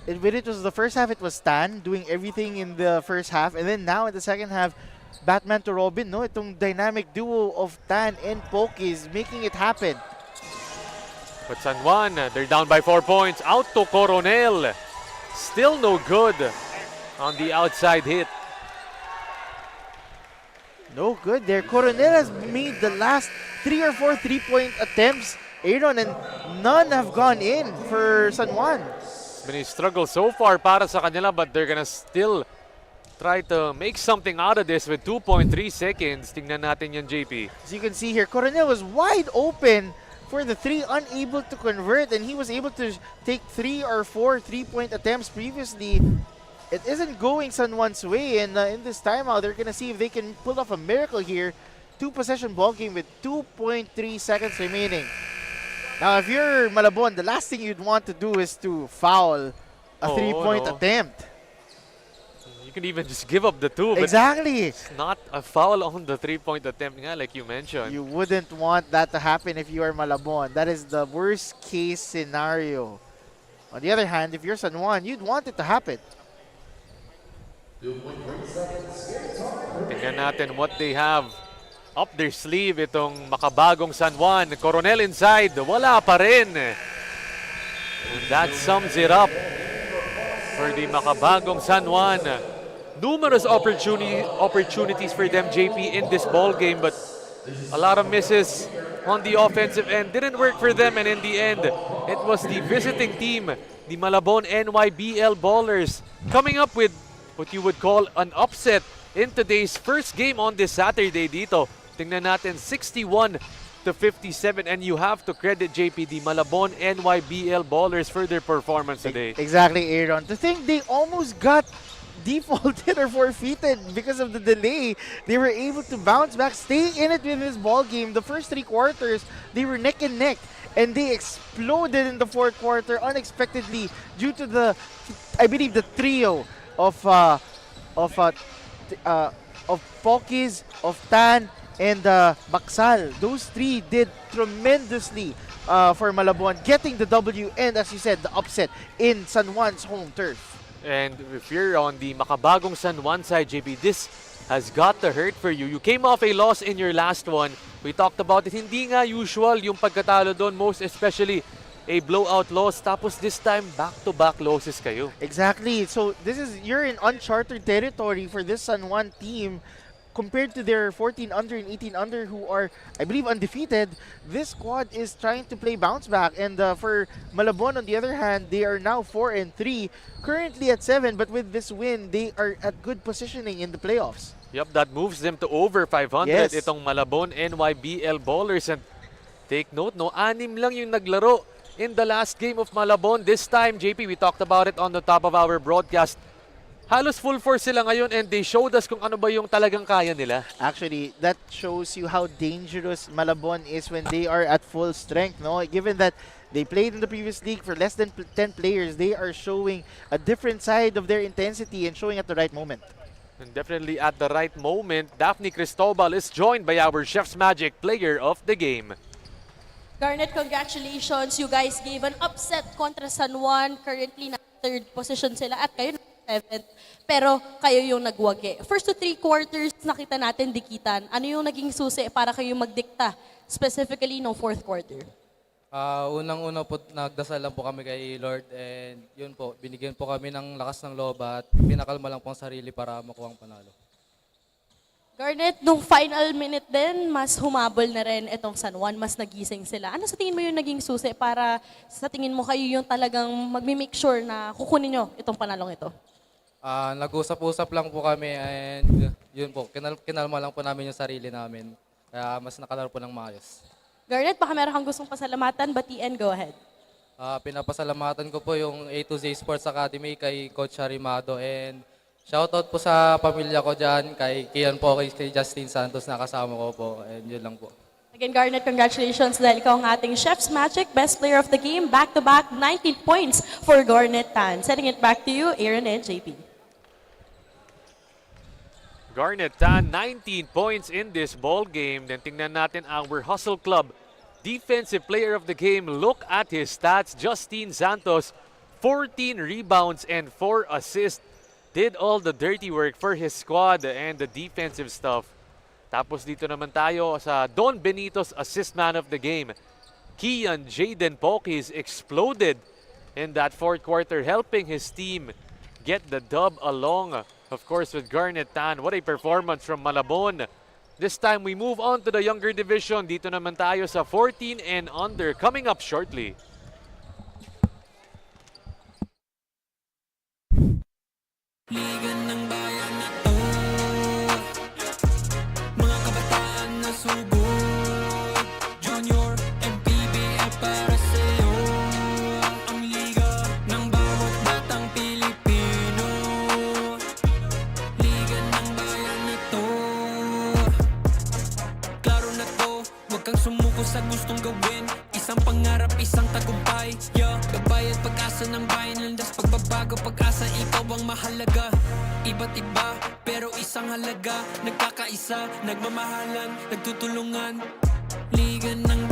When it was the first half, it was Stan doing everything in the first half, and then now in the second half, Batman to Robin, no? Itong dynamic duo of Tan and Pokies making it happen. But San Juan, they're down by 4 points. Out to Coronel. Still no good on the outside hit. No good there. Coronel has made the last 3 or 4 3-point attempts, Aaron, and none have gone in for San Juan. It's been a struggle so far para sa kanila, but they're gonna still try to make something out of this with 2.3 seconds. Tingnan natin yan, JP. As you can see here, Coronel was wide open for the 3, unable to convert, and he was able to take 3 or 4 3-point attempts previously. It isn't going San Juan's way, and in this timeout, they're gonna see if they can pull off a miracle here. 2-possession ball game with 2.3 seconds remaining. Now, if you're Malabon, the last thing you'd want to do is to foul a 3-point attempt. You can even just give up the 2, but Exactly. it's not a foul on the 3-point attempt nga, like you mentioned. You wouldn't want that to happen if you are Malabon. That is the worst case scenario. On the other hand, if you're San Juan, you'd want it to happen. Tingnan natin what they have up their sleeve itong makabagong San Juan. Coronel inside, wala pa rin. And that sums it up for the makabagong San Juan. Numerous opportunities for them, JP, in this ball game, but a lot of misses on the offensive end. Didn't work for them, and in the end, it was the visiting team, the Malabon NYBL Ballers, coming up with what you would call an upset in today's first game on this Saturday dito. Tingnan natin, 61-57, and you have to credit JP, the Malabon NYBL Ballers, for their performance today. Exactly, Aaron. To think they almost got defaulted or forfeited because of the delay. They were able to bounce back, stay in it with this ball game. The first 3 quarters, they were neck and neck, and they exploded in the 4th quarter unexpectedly due to the, I believe, the trio of Pokies, of Tan, and Baksal. Those 3 did tremendously for Malabon, getting the W and, as you said, the upset in San Juan's home turf. And if you're on the makabagong San Juan side, JP, this has got to hurt for you. You came off a loss in your last one. We talked about it. Hindi nga usual yung pagkatalo doon, most especially a blowout loss. Tapos this time, back-to-back losses kayo. Exactly. So you're in uncharted territory for this San Juan team. Compared to their 14 under and 18 under who are, I believe, undefeated, this squad is trying to play bounce back. And for Malabon, on the other hand, they are now 4-3, currently at 7, but with this win, they are at good positioning in the playoffs. Yep, that moves them to over 500. Yes. Itong Malabon NYBL Ballers. And take note, no, 6 lang yung naglaro in the last game of Malabon. This time, JP, we talked about it on the top of our broadcast. Halos full force sila ngayon, and they showed us kung ano ba yung talagang kaya nila. Actually, that shows you how dangerous Malabon is when they are at full strength, no? Given that they played in the previous league for less than 10 players, they are showing a different side of their intensity and showing at the right moment. And definitely at the right moment, Daphne Cristobal is joined by our Chef's Magic Player of the Game. Garnet, congratulations. You guys gave an upset kontra San Juan. Currently, na 3rd position sila at kayo na 7th. Pero kayo yung nagwagi. First to 3 quarters, nakita natin dikitan. Ano yung naging susi para kayo magdikta? Specifically, no 4th quarter. Unang-una po, nagdasal lang po kami kay Lord, and yun po, binigyan po kami ng lakas ng loob at pinakalma lang po ang sarili para makuha ang panalo. Garnet, nung final minute din, mas humabol na rin itong San Juan, mas nagising sila. Ano sa tingin mo yung naging susi para sa tingin mo kayo yung talagang magme-make sure na kukunin nyo itong panalong ito? Nag-usap-usap lang po kami, and yun po, kinalma lang po namin yung sarili namin. Kaya mas nakalaro po ng maayos. Garnet, baka meron kang gustong pasalamatan, batiin, go ahead. Pinapasalamatan ko po yung A to Z Sports Academy kay Coach Harimado and shoutout po sa pamilya ko dyan, kay Kian po, kay Justin Santos na kasama ko po, and yun lang po. Again, Garnet, congratulations dahil ikaw ang ating Chef's Magic Best Player of the Game. Back-to-back 19 points for Garnet Tan. Sending it back to you, Aaron and JP. Garnet Tan, 19 points in this ball game. Then tingnan natin our Hustle Club Defensive Player of the Game. Look at his stats. Justin Santos, 14 rebounds and 4 assists. Did all the dirty work for his squad and the defensive stuff. Tapos dito naman tayo sa Don Benito's Assist Man of the Game. Kian Jaden Pokis exploded in that fourth quarter, helping his team get the dub along, of course, with Garnet Tan. What a performance from Malabon. This time we move on to the younger division. Dito naman tayo sa 14 and under, coming up shortly. Liga ng bayan na to, mga kabataan na sugod, Junior MPBL para sa'yo. Ang liga ng bawat batang Pilipino, liga ng bayan na to. Klaro na to, huwag kang sumuko sa gustong gawin. Isang pangarap, isang tagumpay, yeah. Gabay at pag-asa ng bayan, landas pagbabago, pag-asa, ikaw ang mahalaga. Iba't iba, pero isang halaga. Nagkakaisa, nagmamahalan, nagtutulungan. Liga ng